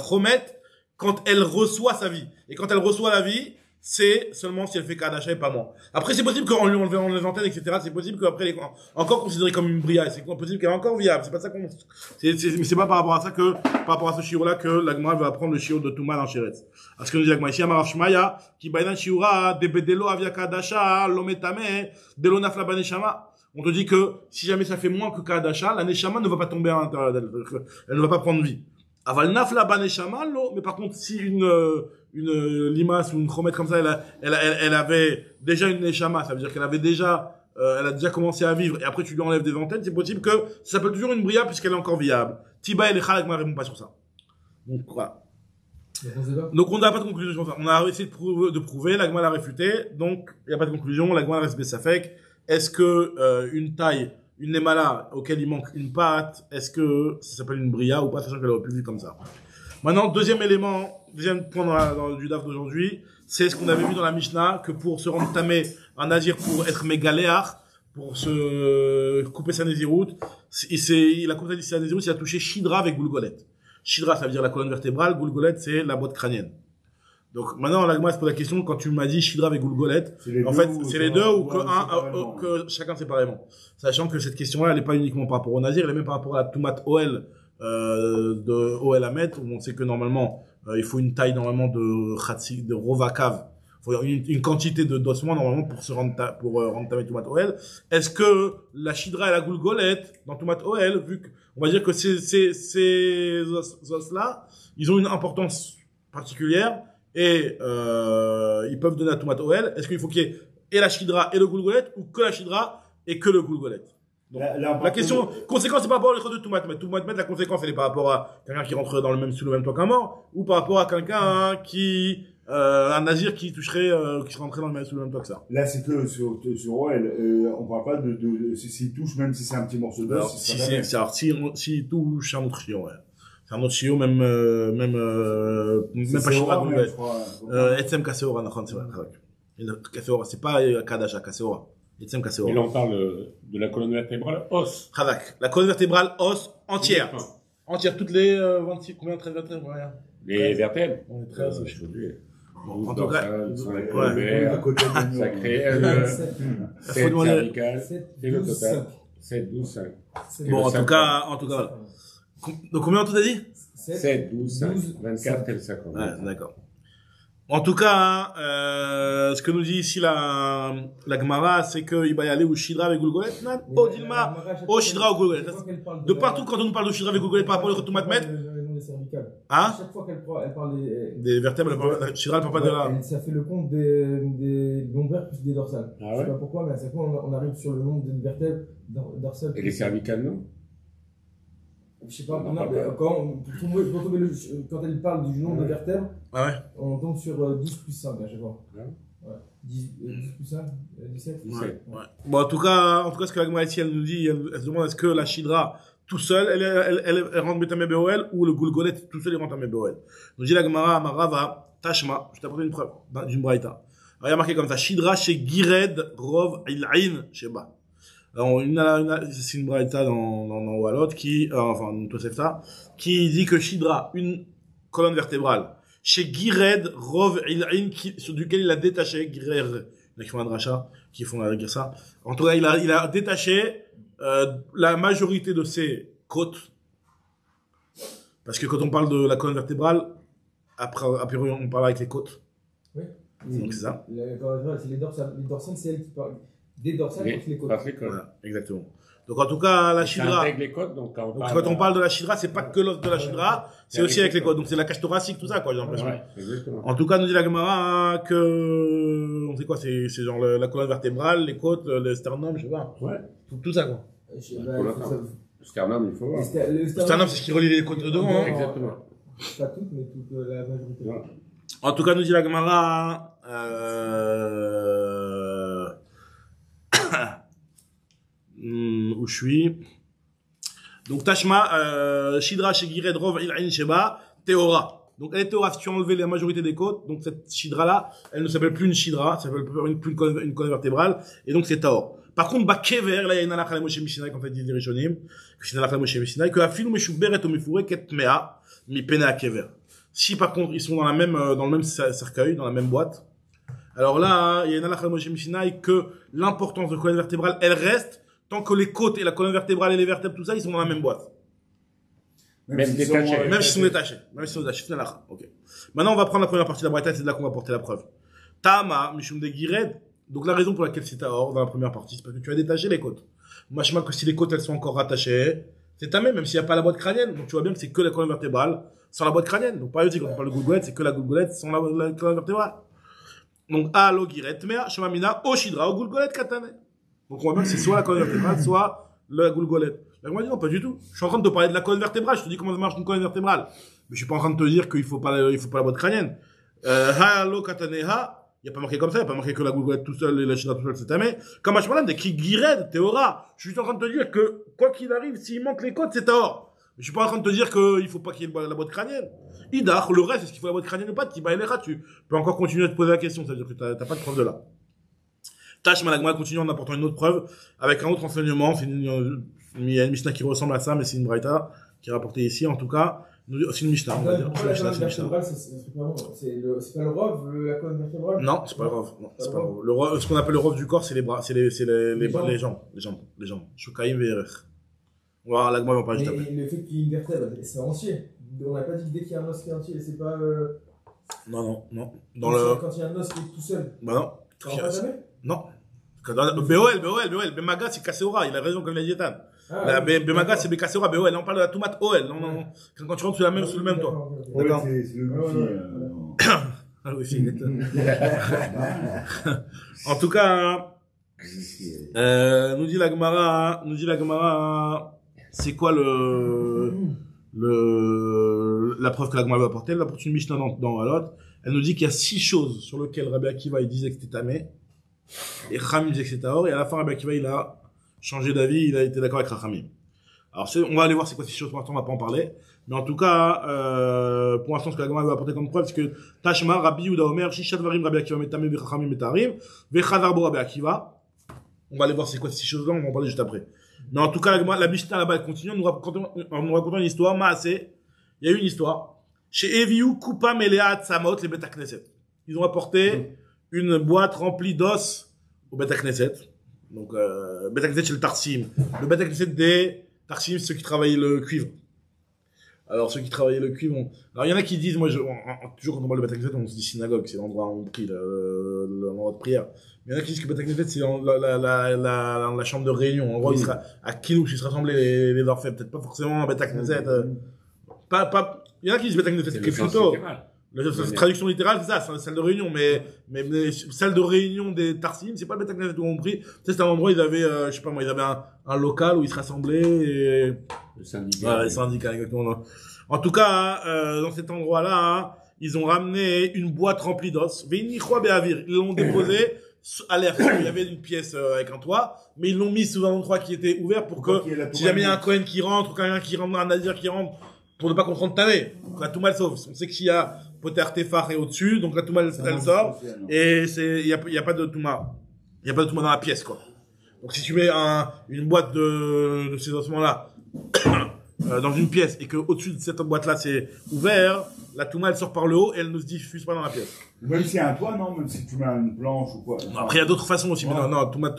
Speaker 1: chomette quand elle reçoit sa vie. Et quand elle reçoit la vie, c'est seulement si elle fait Kadasha et pas moins. Après, c'est possible qu'en lui enlevant les antennes, etc., c'est possible qu'après, elle est encore considérée comme une bria. C'est possible qu'elle est encore viable. C'est pas ça qu'on... Mais c'est pas par rapport à ça que, par rapport à ce shiur-là, que l'Agma va apprendre le shiur de Touma dans Sheretz. Parce que nous dit l'Agma ici, Amarav Shmaya, qui bainan shiura, debedelo avia Kadasha, lometame, delo nafla baneshama. On te dit que si jamais ça fait moins que Kadasha, la neshama ne va pas tomber à l'intérieur d'elle. Elle ne va pas prendre vie. Aval nafla baneshama, lo. Mais par contre, si une limace ou une chromette comme ça, elle avait déjà une neshama, ça veut dire qu'elle avait déjà, elle a déjà commencé à vivre, et après tu lui enlèves des antennes, c'est possible que ça s'appelle toujours une bria puisqu'elle est encore viable. Tiba et les Khalak ne répondent pas sur ça. Donc, voilà. Donc, on n'a pas de conclusion. On a essayé de prouver, l'Agma l'a réfuté, donc, il n'y a pas de conclusion, l'Agma reste Bessafek. Est-ce que, une taille, une némala auquel il manque une patte, est-ce que ça s'appelle une bria ou pas, sachant qu'elle aurait pu vivre comme ça? Maintenant, deuxième point dans du DAF d'aujourd'hui, c'est ce qu'on avait vu dans la Mishnah, que pour se rendre tamé, un nazir pour être mégaléar, pour se couper sa nésiroute, il a coupé sa nésiroute, il a touché Shidra avec Goulgolet. Shidra, ça veut dire la colonne vertébrale, Goulgolet, c'est la boîte crânienne. Donc, maintenant, l'Agma se pose la question, quand tu m'as dit Shidra avec Goulgolet, en fait, c'est les deux ou que chacun séparément. Sachant que cette question-là, elle n'est pas uniquement par rapport au nazir, elle est même par rapport à la Toumat Oel, de OL à mettre, où on sait que normalement, il faut une taille normalement de Khatsi, de Rovakav. Il faut une quantité d'ossements normalement pour rendre ta Toumat OL. Est-ce que la Shidra et la Goulgolet, dans Toumat OL, vu qu'on va dire que ces os-là, ils ont une importance particulière, et ils peuvent donner la Toumat OL, est-ce qu'il faut qu'il y ait et la Shidra et le Goulgolet, ou que la Shidra et que le Goulgolet? Donc, la question, conséquence, c'est par rapport à l'école de Toumat. Mais Toumat, la conséquence, elle est par rapport à quelqu'un qui rentre sous le même toit qu'un mort, ou par rapport à quelqu'un qui, un nazir qui toucherait, qui serait rentré sous le même toit que ça.
Speaker 6: Là, c'est que sur OL, on parle pas de s'il touche, même si c'est un petit morceau d'os.
Speaker 1: S'il touche un autre chiot, ouais. C'est un autre chiot, même pas Shidra, Etsem Kaseora, c'est vrai. Kaseora, c'est pas Kadasha, Kaseora.
Speaker 3: Il en parle de la colonne vertébrale os.
Speaker 1: Khadak. La colonne vertébrale os entière. Entière, toutes les 26, combien 13 vertèbres, rien.
Speaker 3: Les vertèbres.
Speaker 1: On est 13, je sais plus.
Speaker 3: Bon,
Speaker 1: en tout cas,
Speaker 3: sacré, 7 cervicales, et le total, 7, 12, 5.
Speaker 1: Bon, en tout cas, donc combien tu as dit?
Speaker 3: 7, 12, 5, 24 et le 50.
Speaker 1: Ouais, d'accord. En tout cas, ce que nous dit ici la Gemara, c'est qu'il va y aller au Shidra avec Goulgolet, au Dilma, au Shidra au Goulgolet. De partout, quand on nous parle de Shidra avec Goulgolet par rapport au Toumat Met,
Speaker 2: à chaque fois qu'elle parle
Speaker 1: des vertèbres, Shidra ne parle pas de la...
Speaker 2: Ça fait le compte des lombaires plus des dorsales.
Speaker 3: Ah ouais?
Speaker 2: Je sais pas pourquoi, mais à chaque fois on arrive sur le nombre des vertèbres dorsales.
Speaker 3: Et les cervicales, non?
Speaker 2: Je sais pas, quand elle parle du nombre de vertèbres, on tombe sur 12 plus 5 à chaque fois. Ouais. 10 plus 5, 17.
Speaker 1: Ouais. Bon, en tout cas, ce que la Gemara ici, elle nous dit, elle se demande est-ce que la Shidra, tout seul, elle rentre Betamé BOL, ou le Goulgolet, tout seul, il rentre Betamé BOL. Nous dit la Gemara, Amarava, Tashma, je t'apporte une preuve, d'une Braïta. Alors, il y a marqué comme ça, Shidra chez Gired, Rov, Ilain, Sheba. Alors, c'est une braïta dans Walot qui, enfin, une Tosefta, qui dit que Shidra, une colonne vertébrale, chez Gired, Rov, sur duquel il a détaché, Gired, qui font un dracha, qui font ça. En tout cas, il a détaché, la majorité de ses côtes. Parce que quand on parle de la colonne vertébrale, après, on parle avec les côtes.
Speaker 2: Oui.
Speaker 1: Donc c'est ça.
Speaker 2: C'est les dorsales, c'est elles qui parlent. Des dorsales contre les côtes.
Speaker 1: Voilà, exactement. Donc en tout cas, la Shidra.
Speaker 3: Avec les côtes, donc quand
Speaker 1: on parle de la Shidra, c'est pas que l'os de la Shidra, c'est aussi avec les côtes. Donc c'est la cage thoracique, tout ça, quoi, j'ai l'impression.
Speaker 3: Ouais, exactement.
Speaker 1: En tout cas, nous dit la Gemara que, on sait quoi, c'est genre la colonne vertébrale, les côtes, le sternum, je sais pas.
Speaker 3: Ouais.
Speaker 1: Tout ça, quoi.
Speaker 3: Le sternum, il faut voir.
Speaker 1: Le sternum, c'est ce qui relie les côtes de devant, hein.
Speaker 3: Exactement.
Speaker 2: Pas toutes, mais toute la majorité.
Speaker 3: Ouais.
Speaker 1: En tout cas, nous dit la Gemara, où je suis. Donc, Tashma, Shidra, Shegired, Rov, Il'ain, Sheba, Théora. Donc, elle est Théora, si tu as enlevé la majorité des côtes. Donc, cette Shidra-là, elle ne s'appelle plus une Shidra, ça s'appelle plus une colonne vertébrale. Et donc, c'est Taor. Par contre, Kever, là, il y a une halakha Moshe Mishinai, quand on dit les Rishonim, que c'est une halakha Moshe Mishinai, que Afilu Meshuberet Omifure, Ket Mea, Mi Pena Kever. Si, par contre, ils sont dans le même cercueil, dans la même boîte. Alors là, il y a une halakha Moshe Mishinai que l'importance de colonne vertébrale, elle reste, tant que les côtes et la colonne vertébrale et les vertèbres, tout ça, ils sont dans la même boîte.
Speaker 3: Même détachés.
Speaker 1: Même s'ils sont détachés. C'est une halakha. Ok. Maintenant, on va prendre la première partie de la braïta, c'est de là qu'on va porter la preuve. Tama, Mishum de Gired. Donc, la raison pour laquelle c'est Taor dans la première partie, c'est parce que tu as détaché les côtes. Machma que si les côtes, elles sont encore rattachées, c'est tamé, même s'il n'y a pas la boîte crânienne. Donc, tu vois bien que c'est que la colonne vertébrale sans la boîte crânienne. Donc, par exemple, quand on parle de goulgolette, c'est que la goulgolette sans la colonne vertébrale. Donc, Alo Giret, Mea, Shemamina, Oshidra, O Goulgolette, Katane. Donc, on voit bien que c'est soit la colonne vertébrale, soit la goulgolette. Là, on va dire, non, pas du tout. Je suis en train de te parler de la colonne vertébrale. Je te dis comment ça marche une colonne vertébrale. Mais je suis pas en train de te dire qu'il faut pas la boîte crânienne. Alo Kataneha. Il n'y a pas marqué comme ça, il n'y a pas marqué que la goulgolette tout seul et la Shidra tout seul, c'est tamé. Comme Hashmalan, des qui Gired, Théora. Je suis juste en train de te dire que, quoi qu'il arrive, s'il manque les côtes, c'est Taor. Mais je suis pas en train de te dire qu'il faut pas qu'il y ait la boîte crânienne. Idar, le reste, est-ce qu'il faut la boîte crânienne ou pas? Tu peux encore continuer à te poser la question, ça veut dire que t'as pas de preuve de là. Tâche Malagma continue en apportant une autre preuve, avec un autre enseignement. Il y a une Mishnah qui ressemble à ça, mais c'est une Braïta qui est rapportée ici, en tout cas. C'est une Mishnah, on va dire.
Speaker 2: Pourquoi la colonne vertébrale, c'est pas le rov, la colonne vertébrale?
Speaker 1: Non, c'est pas le rov. Non, c'est pas le rov. Le rov, ce qu'on appelle le rov du corps, c'est les bras, c'est les jambes. Shukaim ve'erech. On va voir la Gemara, on va pas juste après.
Speaker 2: Mais le fait qu'il y ait une vertèbre, c'est entier. On n'a pas dit que dès qu'il y a un os qui est entier, c'est pas.
Speaker 1: Non.
Speaker 2: Quand il y a un os qui est tout seul.
Speaker 1: Bah non.
Speaker 2: Tu n'en pas jamais?
Speaker 1: Non. Beoel, Bemaga, c'est Kasseora, il a raison comme l'a dit Ethan. Bemaga, c'est Bekasseora, Beoel. On parle de la tomate Oel. Non. Quand tu rentres sous le même toit.
Speaker 6: Ouais,
Speaker 1: D'accord.
Speaker 6: c'est le
Speaker 1: Oui, exactement. En tout cas, nous dit la Gemara, c'est quoi la preuve que la Gemara va apporter? Elle va apporter une Mishnah dans Halot. Elle nous dit qu'il y a 6 choses sur lesquelles Rabbi Akiva, il disait que c'était tamé. Et Chachamim disait que c'était Taor. Et à la fin, Rabbi Akiva, il a changé d'avis, il a été d'accord avec Chachamim. Alors, on va aller voir c'est quoi ces choses, pour l'instant, on va pas en parler. Mais en tout cas, pour l'instant, ce que la Gemara va apporter comme preuve, c'est que Tashma, Rabbi Yehuda Omer, Shishat Varim, Rabbi Akiva, Metamé, Chachamim, Metarim, Vechazar Bo Rabbi Akiva. On va aller voir c'est quoi ces choses-là, on va en parler juste après. Mais en tout cas, la Mishnah là-bas, elle continue, en nous racontant une histoire, il y a eu une histoire. Chez Eviou, Kupa, Melea, Tzamot, les Beta Knesset. Ils ont apporté une boîte remplie d'os au Beta Knesset. Donc, Beta Knesset, c'est le Tarsim. Le Beta Knesset des Tarsim, c'est ceux qui travaillent le cuivre. Alors, ceux qui travaillaient le cuivre, alors, il y en a qui disent, toujours quand on parle de Beta Knesset, on se dit synagogue, c'est l'endroit où on prie, l'endroit de prière. Mais il y en a qui disent que Beta Knesset, c'est la chambre de réunion. En gros, il sera à Kinouch, ils se rassemblaient les orfèvres. Peut-être pas forcément à Beta Knesset. Il y en a qui disent Beta Knesset, c'est plutôt. La traduction littérale, c'est ça, c'est une salle de réunion, mais salle de réunion des Tarsim, c'est pas le Beta Knesset où on prie. Tu sais, c'était un endroit, ils avaient, je sais pas moi, ils avaient un local où ils se rassemblaient et...
Speaker 3: Le syndicat.
Speaker 1: Ouais, le syndicat, exactement. En tout cas, dans cet endroit-là, ils ont ramené une boîte remplie d'os. Ils l'ont déposé à l'air. Il y avait une pièce avec un toit, mais ils l'ont mis sous un endroit qui était ouvert pour que, si jamais il y a un Cohen qui rentre, ou quelqu'un qui rentre, un Nazir qui rentre, pour ne pas qu'on rentre tavé. Donc la Touma elle sauve. On sait qu'il y a Poter Tefar et au-dessus, donc la Touma elle sort, et il y a pas de Touma. Il y a pas de Touma dans la pièce, quoi. Donc si tu mets une boîte de ces ossements-là dans une pièce et que au-dessus de cette boîte-là c'est ouvert, la touma elle sort par le haut et elle ne se diffuse pas dans la pièce.
Speaker 6: Même s'il y a un toit, non? Même si tu mets une planche ou quoi.
Speaker 1: Après il y a d'autres façons aussi, mais
Speaker 6: Ouais.
Speaker 1: non, touma.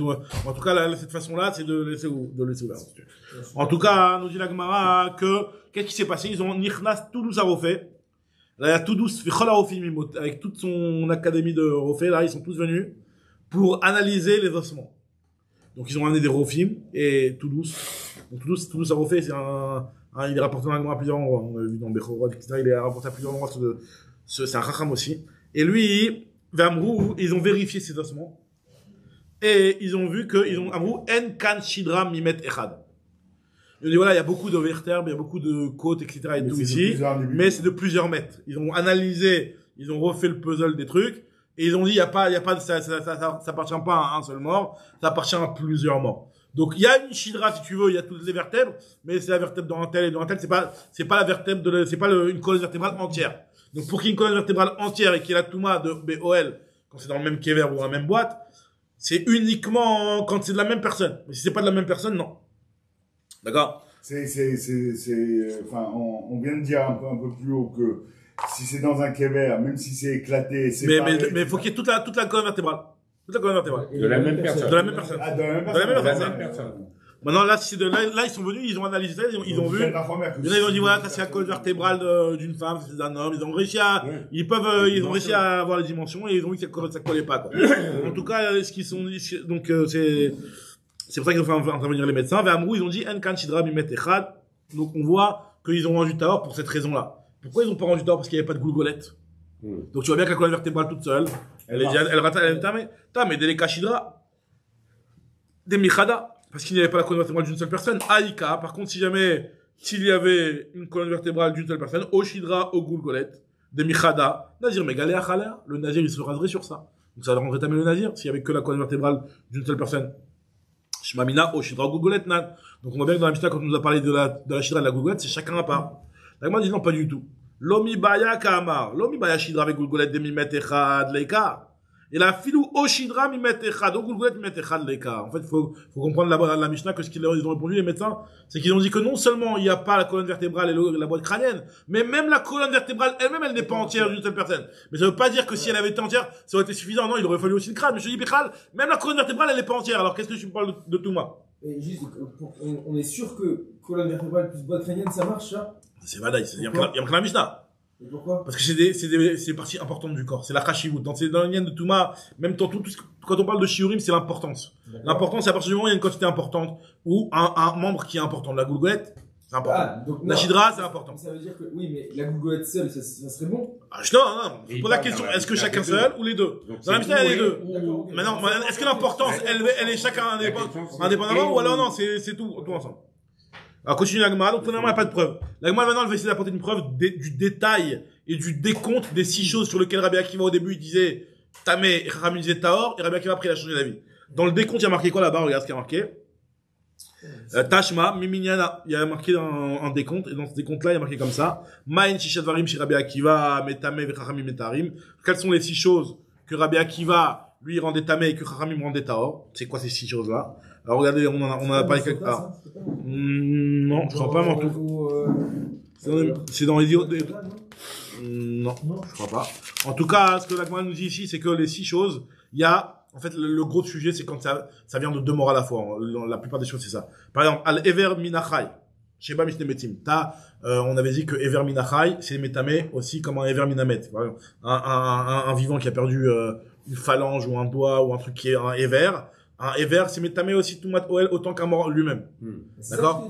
Speaker 1: En tout cas, cette façon-là, c'est de laisser ouvert. En tout cas, nous dit la Gemara que qu'est-ce qui s'est passé? Ils ont Nichnas Toulouse à Rofé. Là, il y a Toulouse Fichol Rofim avec toute son académie de Rofé. Là, ils sont tous venus pour analyser les ossements. Donc ils ont amené des Rofim et Toulouse. Donc Toulouse à Rofé, c'est il est rapporté dans la Gemara à plusieurs endroits. On a vu dans Bechorot, etc. Il est rapporté à plusieurs endroits. C'est un Chacham aussi. Et lui, Vamrou, ils ont vérifié ses ossements. Et ils ont vu qu'ils ont Amrou En Kan Shidra Mimet Echad. Ils ont dit voilà, il y a beaucoup de vertèbres, il y a beaucoup de côtes, etc. et
Speaker 6: Mais
Speaker 1: tout
Speaker 6: c'est de
Speaker 1: ici.
Speaker 6: plusieurs individus.
Speaker 1: Mais c'est de plusieurs mètres. Ils ont analysé, ils ont refait le puzzle des trucs. Et ils ont dit il y a pas, ça appartient pas à un seul mort. Ça appartient à plusieurs morts. Donc il y a une Shidra si tu veux, il y a toutes les vertèbres. Mais c'est la vertèbre dans un tel et dans un tel. C'est pas la vertèbre c'est pas une colonne vertébrale entière. Donc pour qu'il y ait une colonne vertébrale entière et qu'il y ait la Touma de BOL, quand c'est dans le même kever ou dans la même boîte, c'est uniquement quand c'est de la même personne. Mais si c'est pas de la même personne, non. D'accord?
Speaker 6: Enfin, on vient de dire un peu plus haut que si c'est dans un kever, même si c'est éclaté,
Speaker 1: Mais faut qu'il y ait toute la colonne vertébrale. Toute la colonne vertébrale.
Speaker 3: De la même personne.
Speaker 1: De la même personne.
Speaker 6: Ah, de la même
Speaker 1: De la même
Speaker 6: personne.
Speaker 1: personne. Maintenant, là, là, ils sont venus, ils ont analysé ça, ils ont vu. Il y en a, ils ont dit, voilà, ça c'est la colonne vertébrale d'une femme, c'est d'un homme. Ils ont réussi à, ils ont réussi à avoir les dimensions et ils ont vu que ça collait pas, quoi. En tout cas, ce qu'ils sont, donc, c'est pour ça qu'ils ont fait intervenir les médecins. Vers Amrou, ils ont dit, En Kan Shidra Mimet Echad. Donc, on voit qu'ils ont rendu Tahor pour cette raison-là. Pourquoi ils ont pas rendu Tahor? Parce qu'il n'y avait pas de goulgolette. Donc, tu vois bien que la colonne vertébrale toute seule, elle rate, mais des Kashidra, des Michada. Parce qu'il n'y avait pas la colonne vertébrale d'une seule personne. Aïka, par contre, s'il y avait une colonne vertébrale d'une seule personne, Oshidra, Ogulgolet, des Michada, Nazir Megalé Achalea, le Nazir, il se raserait sur ça. Donc ça rendrait tamé le Nazir, s'il y avait que la colonne vertébrale d'une seule personne. Shmamina, Oshidra, Ogulgolet, Nad. Donc on voit bien que dans la Mishnah, quand on nous a parlé de la Shidra et de la Gulgolet, c'est chacun à part. La Gemara dit non, pas du tout. Lomi Baya Kamar, Lomi Baya Shidra avec Gulgolet, des Mimet Echad, Leika. Et la filou Oshidra mimet echad, Ogulgolet mimet echad leka. En fait, faut comprendre la Mishnah que ce qu'ils ont répondu, les médecins, c'est qu'ils ont dit que non seulement il n'y a pas la colonne vertébrale et la boîte crânienne, mais même la colonne vertébrale elle-même, elle n'est pas entière d'une seule personne. Mais ça veut pas dire que si elle avait été entière, ça aurait été suffisant. Non, il aurait fallu aussi le crâne. Mais je dis, Bichal, même la colonne vertébrale, elle n'est pas entière. Alors qu'est-ce que tu me parles de Touma?
Speaker 2: Et juste, on est sûr que colonne vertébrale plus boîte crânienne, ça marche, ça?
Speaker 1: C'est Vadaï, il y a que la Mishnah.
Speaker 2: Et pourquoi?
Speaker 1: Parce que c'est des parties importantes du corps. C'est la Khashivut. Dans le lien de Touma, même quand on parle de Shiurim, c'est l'importance. L'importance, c'est à partir du moment où il y a une quantité importante, ou un membre qui est important. La goulgolette, c'est important.
Speaker 2: Ah, donc,
Speaker 1: La Shidra, c'est important.
Speaker 2: Ça veut dire que, oui, mais la goulgolette seule, ça serait bon?
Speaker 1: Non. Je pose la question, est-ce que chacun seul ou les deux? Dans la Mishnah, il y a les deux. Maintenant, est-ce que l'importance, elle est chacun indépendamment, ou alors non, c'est tout ensemble? Alors, continue la Gemara, donc, finalement, il n'y a pas de preuve. La Gemara, maintenant, elle va essayer d'apporter une preuve du détail et du décompte des 6 choses sur lesquelles Rabbi Akiva, au début, il disait Tamé, et Chachamim disait Tahor, et Rabbi Akiva, après, il a changé d'avis. Dans le décompte, il y a marqué quoi là-bas? Regarde ce qu'il y a marqué. Tashma, Miminyana, il y a marqué un décompte, et dans ce décompte-là, il y a marqué comme ça. Ma'in Shishadvarim, chez Rabbi Akiva, Metame, Chachamim, Metarim. Quelles sont les 6 choses que Rabbi Akiva, lui, rendait Tamé et que Chachamim rendait Tahor? C'est quoi ces 6 choses-là? Alors, regardez, on en a parlé quelque part. Non, je crois pas, mais tout. C'est dans les non, je crois pas. En tout cas, ce que la Gemara nous dit ici, c'est que les 6 choses, il y a, en fait, le gros sujet, c'est quand ça vient de 2 morts à la fois. La plupart des choses, c'est ça. Par exemple, Al-Ever Minachai. Sheba Mishne Metim. On avait dit que Ever Minachai, c'est Metame aussi comme un Ever Minamet. Par exemple, un vivant qui a perdu, une phalange ou un doigt ou un truc qui est un Ever. Un Ever, c'est Metame aussi tout mat Oel autant qu'un mort lui-même. D'accord?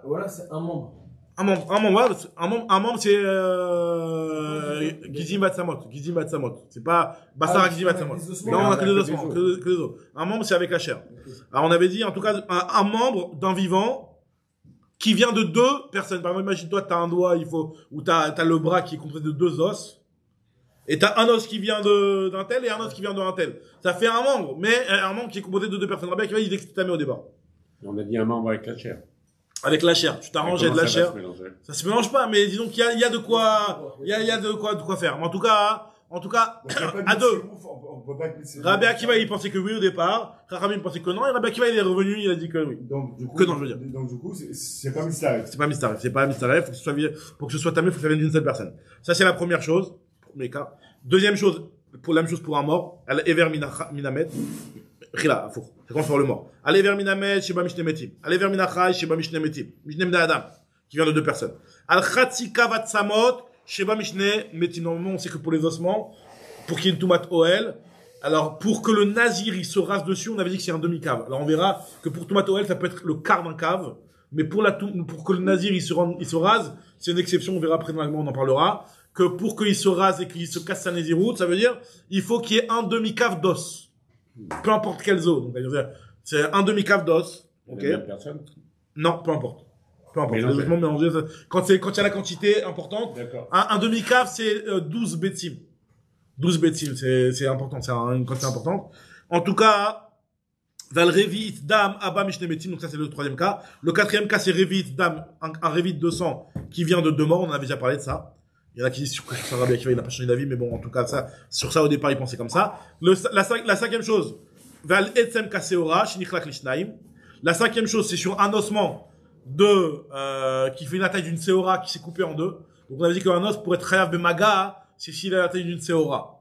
Speaker 2: Voilà, c'est un membre.
Speaker 1: Un membre, c'est Gizim Batsamot. C'est pas Bassara Gizim Batsamot. Non, on a que des ossements, que des os. Un membre, c'est avec la chair. Alors on avait dit, en tout cas, un membre d'un vivant qui vient de 2 personnes. Par exemple, imagine-toi, t'as un doigt, ou t'as le bras qui est composé de 2 os, et t'as un os qui vient d'un tel et un os qui vient d'un tel. Ça fait un membre, mais un membre qui est composé de 2 personnes. Rabbi Akiva, il disait que c'était tamé au départ.
Speaker 3: On a dit un membre avec la chair.
Speaker 1: Avec la chair, tu t'arranges, il y a de la chair.
Speaker 3: Se mélanger.
Speaker 1: Ça se mélange pas, mais disons qu'il y a de quoi faire. Mais en tout cas, En tout cas,
Speaker 6: Donc, il y a pas de
Speaker 1: à deux.
Speaker 6: Mitsirouf, on peut pas être Mitsirouf.
Speaker 1: Rabbi Akiva, il pensait que oui au départ. Chachamim pensait que non. Et Rabbi Akiva, il est revenu, il a dit que oui.
Speaker 6: Donc, du coup,
Speaker 1: Que non, je veux dire.
Speaker 6: Donc, du coup, c'est pas Mistaref.
Speaker 1: C'est pas mystère. C'est pas mystère. Pour que ce soit tamé, faut que ça vienne d'une seule personne. Ça, c'est la première chose. Pour mes cas. Deuxième chose, pour la même chose pour un mort. Ever minamet. Khila, faux. C'est quand on le mort. Allez vers minamet, sheba mishne metim. Allez vers minachai, sheba mishne metim. Mishne mda adam. Qui vient de deux personnes. Al khatsika vatsamot, sheba mishne metim. Normalement, on sait que pour les ossements, pour qu'il y ait une toumat OL, alors, pour que le nazir, il se rase dessus, on avait dit que c'est un demi-cave. Alors, on verra que pour toumat OL, ça peut être le quart d'un cave. Mais pour pour que le nazir, il se rase, c'est une exception, on verra après dans l'allemand, on en parlera. Que pour qu'il se rase et qu'il se casse sa naziroute, ça veut dire, il faut qu'il y ait un demi-cave d'os. Peu importe quel zoo. Donc, c'est un demi-cave d'os. Ok.
Speaker 3: La même personne.
Speaker 1: Non, peu importe. Peu importe.
Speaker 3: Mélangé.
Speaker 1: Les ossements mélangés, quand il y a la quantité importante,
Speaker 3: D'accord.
Speaker 1: un demi-cave, c'est 12 bétim. 12 bétim, c'est important, c'est une quantité importante. En tout cas, Val Revit Dam Abba Mishne Betim, donc ça c'est le troisième cas. Le quatrième cas, c'est Revit Dam, un Revit de sang qui vient de deux morts, on en avait déjà parlé de ça. Il y en a qui disent que sur Rabbi Akiva, il n'a pas changé d'avis, mais bon, en tout cas, ça, sur ça, au départ, il pensait comme ça. La cinquième chose, Val Etzem Kaseora, Shinichlak Lishnaim. La cinquième chose, c'est sur un ossement qui fait la taille d'une Seora qui s'est coupé en deux. Donc on avait dit qu'un os pour être Chayav Bemaga, c'est s'il a la taille d'une Seora.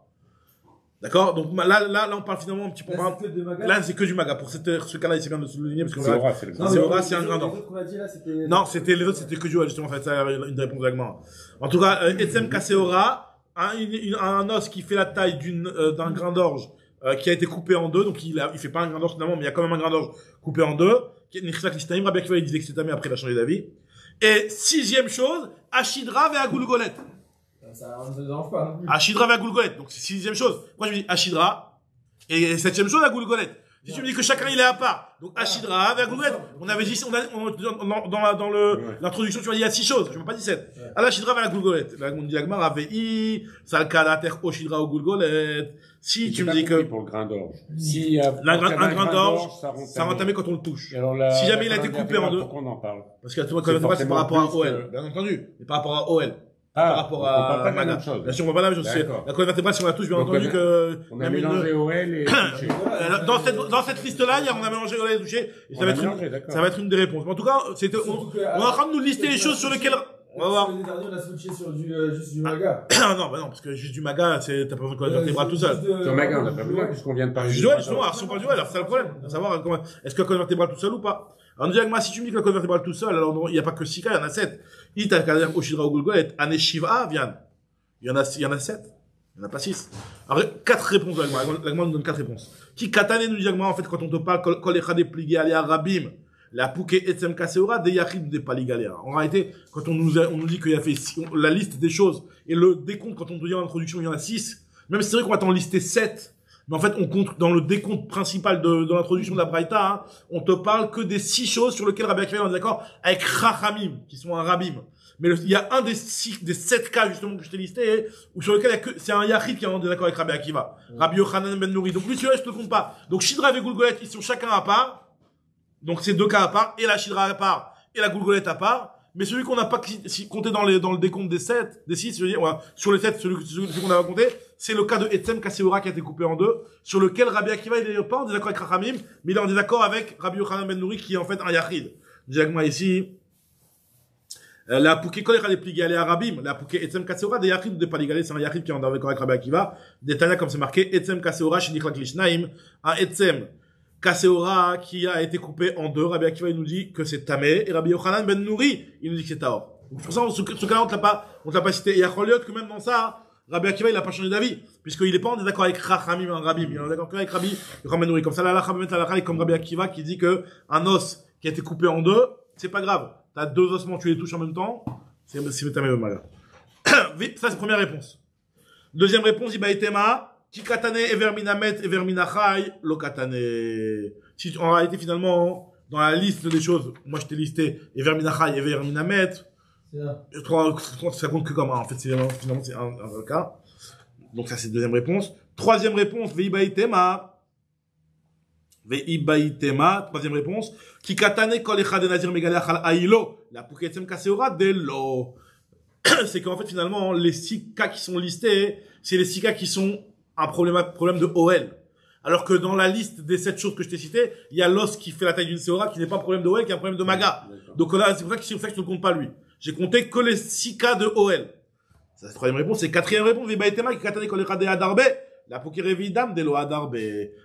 Speaker 1: D'accord? Donc là, on parle finalement un petit peu. Là, c'est que du maga. Pour ce cas-là, c'est bien de souligner parce que
Speaker 3: Seora, c'est le grand.
Speaker 1: Seora, c'est un grain d'or.
Speaker 2: Les autres qu'on a dit là, c'était.
Speaker 1: Non, les autres, c'était que du justement, en fait, ça, une réponse vaguement. En tout cas, Etzem Kaseora, un os qui fait la taille d'un grain d'orge, qui a été coupé en deux, donc il fait pas un grain d'orge finalement, mais il y a quand même un grain d'orge coupé en deux. Nichlak Lishnaim, Rabbi Akiva, il disait que c'était tamé, après il a changé d'avis. Et sixième chose, Ashidra ve Agulgolet.
Speaker 2: Ça ne dérange pas non plus.
Speaker 1: Ashidra ve Agulgolet. Donc c'est sixième chose. Moi je me dis Ashidra. Et septième chose, Agulgolet. Si tu me dis que chacun il est à part. Donc Ashidra ve Agulgolet. On avait dit, dans l'introduction, tu m'as dit il y a 6 choses. Tu m'as pas dit 7. Alors Ashidra ve Agulgolet. Là on dit Agmar Avei, Salkalater Oshidra Agulgolet. Si tu me dis que.
Speaker 3: Pour le grain d'orge. Si,
Speaker 1: un grain d'orge, ça va entamer quand on le touche. Si jamais il a été coupé en deux.
Speaker 3: Pourquoi on en parle?
Speaker 1: Parce que c'est par rapport à OL. Bien entendu. Mais par rapport à OL. Par rapport à
Speaker 3: la même chose.
Speaker 1: Bien sûr, on voit pas la même chose. La colonne vertébrale, si on la touche, bien entendu que.
Speaker 3: On a mélangé OL et touché.
Speaker 1: Dans cette liste-là, on a mélangé OL et touché. Et ça va être une des réponses. Mais en tout cas, on est en train de nous lister les choses sur lesquelles. On va voir.
Speaker 2: Les derniers, on a switché sur juste du maga.
Speaker 1: Non, parce que juste du maga, t'as pas besoin de colonne vertébrale tout seul.
Speaker 3: Sur maga, on n'a pas besoin, puisqu'on vient de parler.
Speaker 1: Juste, justement, alors si on parle du OL, alors c'est ça le problème. À savoir, est-ce que la colonne vertébrale tout seul ou pas? Alors, on dit, si tu me dis que la colonne vertébrale tout seul, alors il n'y a pas que 6 cas, il y en a 7. Il t'a qu'à dire Oshidra ou Gulgolet, Ane Shiva, Vian. Il y en a 7. Il n'y en a pas 6. Alors, 4 réponses, l'Agma nous donne 4 réponses. Qui katane nous dit, en fait, quand on te parle, kol echad pligé alia rabim, la pouke etzem kaseora, de yachid de paligalea. En réalité, quand on nous dit qu'il y a fait la liste des choses, et le décompte, quand on te dit en introduction, il y en a 6, même si c'est vrai qu'on va t'en lister 7, mais en fait, on compte dans le décompte principal de l'introduction de la Braïta, hein, on te parle que des 6 choses sur lesquelles Rabbi Akiva est d'accord avec Chachamim, qui sont un Rabim. Mais il y a un des 7 cas, justement, que je t'ai listé, où sur lequel c'est un Yachid qui est en désaccord avec Rabbi Akiva. Rabbi Yochanan ben Nouri. Donc lui, celui-là, je te le compte pas. Donc Shidra et Gulgolet, ils sont chacun à part. Donc c'est 2 cas à part, et la Shidra à part, et la Gulgolet à part. Mais celui qu'on n'a pas compté dans le décompte des 6, je veux dire, sur les 7, celui qu'on a compté, c'est le cas de Etzem Kaseora qui a été coupé en 2, sur lequel Rabbi Akiva, il n'est pas en désaccord avec Rachamim, mais il est en désaccord avec Rabbi Yochanan ben Nouri, qui est en fait un Yachid. Directement ici, la Pouké Kol Echad Pligé Alea Rabim, la Pouké Etzem Kaseora, des Yachid de Paligalé, c'est un Yachid qui est en désaccord avec Rabbi Akiva. Des Tanya, comme c'est marqué, Etzem Kaseora, Shinichlak Lishnaim, un Etzem Kaseora qui a été coupé en 2. Rabbi Akiva, il nous dit que c'est Tamé, et Rabbi Yochanan ben Nouri, il nous dit que c'est Taor. Donc, pour ça, ce cas-là, on te l'a pas cité. Et il y a Choliot que même dans ça, Rabbi Akiva, il a pas changé d'avis, puisqu'il est pas en désaccord avec Chachamim, un Rabim, il est en désaccord avec Rabbi Yochanan ben Nouri. Comme ça, là, la comme Rabbi Akiva qui dit que un os qui a été coupé en 2, c'est pas grave. T'as 2 ossements, tu les touches en même temps, c'est Tamé Bemaga. Ça, c'est première réponse. Deuxième réponse, Ibaïtema, qui katane everminamet everminachai lo katane. Si en réalité finalement dans la liste des choses, moi je t'ai listé everminachai everminamet. Ça compte que comme un. En fait finalement c'est un cas. Donc ça c'est deuxième réponse. Troisième réponse veibaitema. Troisième réponse. Qui katane kol echad nazir megalech al ailo. La pouketzem kaseora de lo. C'est qu'en fait finalement les 6 cas qui sont listés, c'est les 6 cas qui sont un problème de OL. Alors que dans la liste des 7 choses que je t'ai citées, il y a l'os qui fait la taille d'une Seora, qui n'est pas un problème de OL, qui est un problème de Maga. Donc là, c'est pour ça que je ne compte pas lui. J'ai compté que les 6 cas de OL. C'est la troisième réponse. C'est quatrième réponse. Vibaïtema, qui katane kol echad adarbe. La pokérevi dam de lo adarbe.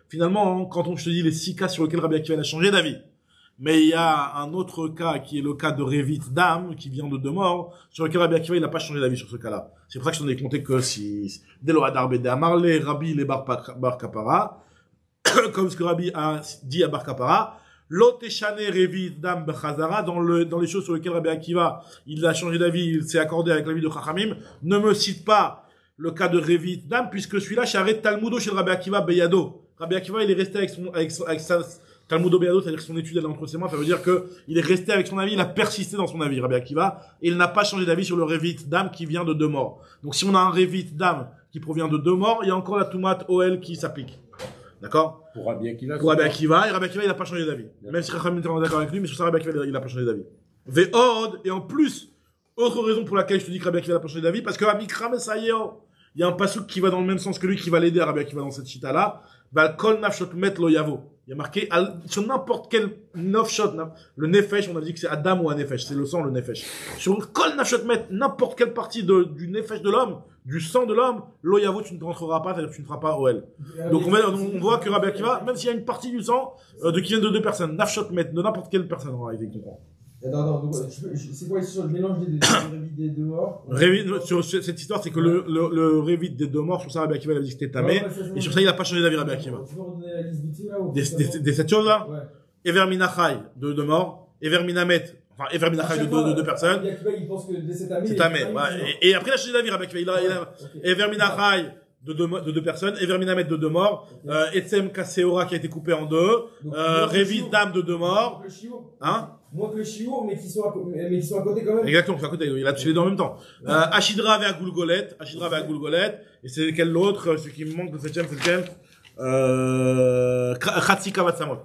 Speaker 1: Finalement, hein, quand je te dis les 6 cas sur lesquels Rabbi Akiva a changé d'avis. Mais il y a un autre cas qui est le cas de Revit Dam, qui vient de 2 morts, sur lequel Rabbi Akiva, il n'a pas changé d'avis sur ce cas-là. C'est pour ça que je t'en ai compté que 6. Delo Adarbe de Amarle, Rabbi les Bar Kapara, comme ce que Rabbi a dit à Bar Kapara, Loteshane Revit Dam Bechazara, dans les choses sur lesquelles Rabbi Akiva, il a changé d'avis, il s'est accordé avec l'avis de Chachamim, ne me cite pas le cas de Revit Dam, puisque celui-là, Sharet Talmudo chez Rabbi Akiva Beyado. Rabbi Akiva, il est resté avec sa Talmud Obéado, c'est-à-dire que son étude elle est entre ses mains, ça veut dire que il est resté avec son avis, il a persisté dans son avis, Rabbi Akiva, et il n'a pas changé d'avis sur le Revit Dam qui vient de 2 morts. Donc si on a un Revit Dam qui provient de 2 morts, il y a encore la Toumat OL qui s'applique. D'accord?
Speaker 3: Pour Rabbi Akiva.
Speaker 1: Pour Rabbi Akiva, et Rabbi Akiva il n'a pas changé d'avis. Même si Rachamim était d'accord avec lui, mais sur ça Rabbi Akiva il n'a pas changé d'avis. Ve'od, et en plus, autre raison pour laquelle je te dis que Rabbi Akiva n'a pas changé d'avis, parce que Amikra Mesaïo, il y a un pasouk qui va dans le même sens que lui, qui va l'aider à Rabbi Akiva dans cette chita-là. Kol nafshot met lo yavo. Il y a marqué, sur n'importe quel nafshot, le nefesh, on a dit que c'est Adam ou un nefesh, c'est le sang, le nefesh. Sur kol nafshot met, n'importe quelle partie du nefesh de l'homme, du sang de l'homme, lo yavo, tu ne rentreras pas, c'est-à-dire que tu ne feras pas OL. Donc on voit que Rabbi Akiva, même s'il y a une partie du sang, qui vient de 2 personnes, nafshot met, de n'importe quelle personne, on va essayer de comprendre.
Speaker 2: Non, c'est quoi sur le mélange des 2 morts?
Speaker 1: Sur cette histoire, c'est que le Revit des 2 morts, sur ça, Rabbi Akiva, il a dit que c'était tamé, et sur ça, il n'a pas changé d'avis, Rabbi Akiva.
Speaker 2: Tu peux redonner la liste vite là, ou
Speaker 1: Des 7 choses-là?
Speaker 2: Ouais.
Speaker 1: Everminachai, de 2 morts, Everminamet, enfin, Everminachai de 2 personnes.
Speaker 2: Rabbi Akiva, il pense que dès cette année.
Speaker 1: C'est tamé, et après, il a changé d'avis, Rabbi Akiva, Everminachai, de 2 personnes, Everminamet de 2 morts, Etsem Kaseora qui a été coupé en 2, Revit Dam de 2 morts. Hein?
Speaker 2: Moins que le chiour, mais qui sont à côté quand même.
Speaker 1: Exactement, c'est à côté, il a tué les deux en même temps. Ashidra avec Agulgolet, et c'est quel l'autre, ce qui me manque, le 7ème, c'est lequel? Khatsika Vatsamot.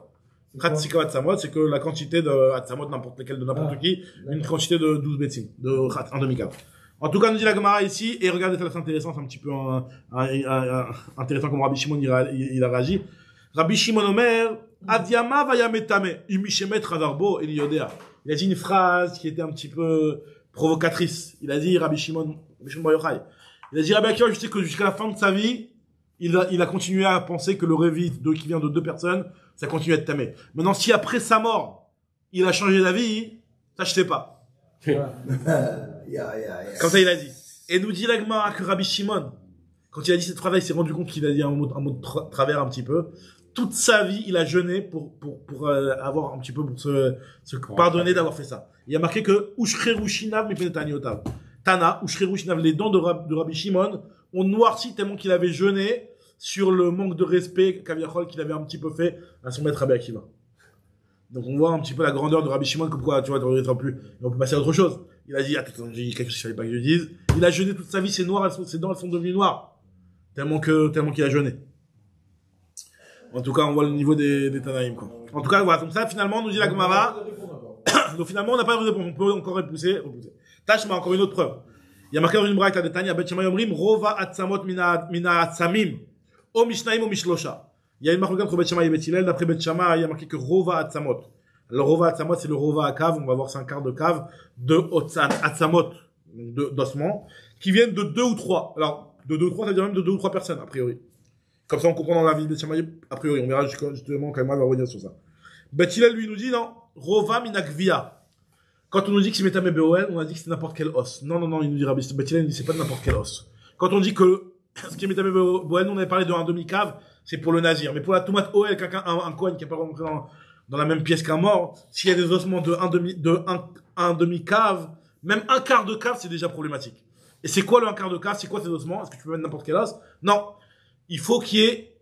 Speaker 1: Khatsika Vatsamot, c'est que la quantité de Vatsamot, n'importe lequel, de n'importe qui, une quantité de 12 betsim, un demi-cap. En tout cas, nous dit la Gemara ici, et regardez, c'est intéressant, c'est un petit peu intéressant comme Rabbi Shimon il a réagi. Rabbi Shimon Omer, Adiama vayametame, imishemet radarbo eliyodea. Il a dit une phrase qui était un petit peu provocatrice. Il a dit, Rabbi Shimon Bar Yochai. Il a dit, Rabbi Akiva, je sais que jusqu'à la fin de sa vie, il a continué à penser que le Revit qui vient de 2 personnes, ça continue à être tamé. Maintenant, si après sa mort, il a changé d'avis, ça je sais pas. Comme ça, il a dit. Et nous dit la Gemara que Rabbi Shimon, quand il a dit cette phrase, il s'est rendu compte qu'il a dit un mot de travers un petit peu. Toute sa vie, il a jeûné pour avoir un petit peu, pour se pardonner d'avoir fait ça. Il a marqué que Ushreru Shinav Mipenetaniyotav. Tana, Ushreru Shinav, les dents de Rabbi Shimon ont noirci tellement qu'il avait jeûné sur le manque de respect Kaviachol qu'il avait un petit peu fait à son maître Rabbi Akiva. Donc on voit un petit peu la grandeur de Rabbi Shimon, comme quoi, tu vois, on peut passer à autre chose. Il a dit, attends, j'ai dit quelque chose qu'il fallait pas que je dise. Il a jeûné toute sa vie, ses dents, elles sont devenues noires. Tellement qu'il a jeûné. En tout cas, on voit le niveau des Tanaïm, quoi. En tout cas, voilà. Donc ça, finalement, nous dit la Gemara. Donc finalement, on n'a pas de réponse. On peut encore repousser. Tâche, mais encore une autre preuve. Il y a marqué dans une braïta de Tanya, Bet Shammai Omrim, Rova Atsamot mina Atsamim, O Mishnaim, O Mishlosha. Il y a une marque entre Bet Shammai et Bet Hillel. D'après Bet Shammai, il y a marqué que Rova Atsamot. Le Rova Atsamot, c'est le Rova à cave. On va voir, c'est un quart de cave de Atsamot, d'ossements, qui viennent de 2 ou 3. Alors, de 2 ou 3, ça veut dire même de 2 ou 3 personnes, a priori. Comme ça, on comprend dans la vie de Bet Shammai, a priori. On verra justement quand même, on va revenir sur ça. Bet Hillel, lui, nous dit, non, Rova minakvia. Quand on nous dit que c'est Metame Beoel, on a dit que c'est n'importe quel os. Non, il nous dit Rabbi Bet Hillel, il dit c'est pas n'importe quel os. Quand on dit que ce qui est Metame Beoel, nous on avait parlé de un demi-cave, c'est pour le nazir. Mais pour la tomate Oel, un Kohen qui n'est pas rentré dans la même pièce qu'un mort, s'il y a des ossements de un demi-cave, même un quart de cave, c'est déjà problématique. Et c'est quoi le un quart de cave? C'est quoi ces ossements? Est-ce que tu peux mettre n'importe quel os? Non. Il faut qu'il y ait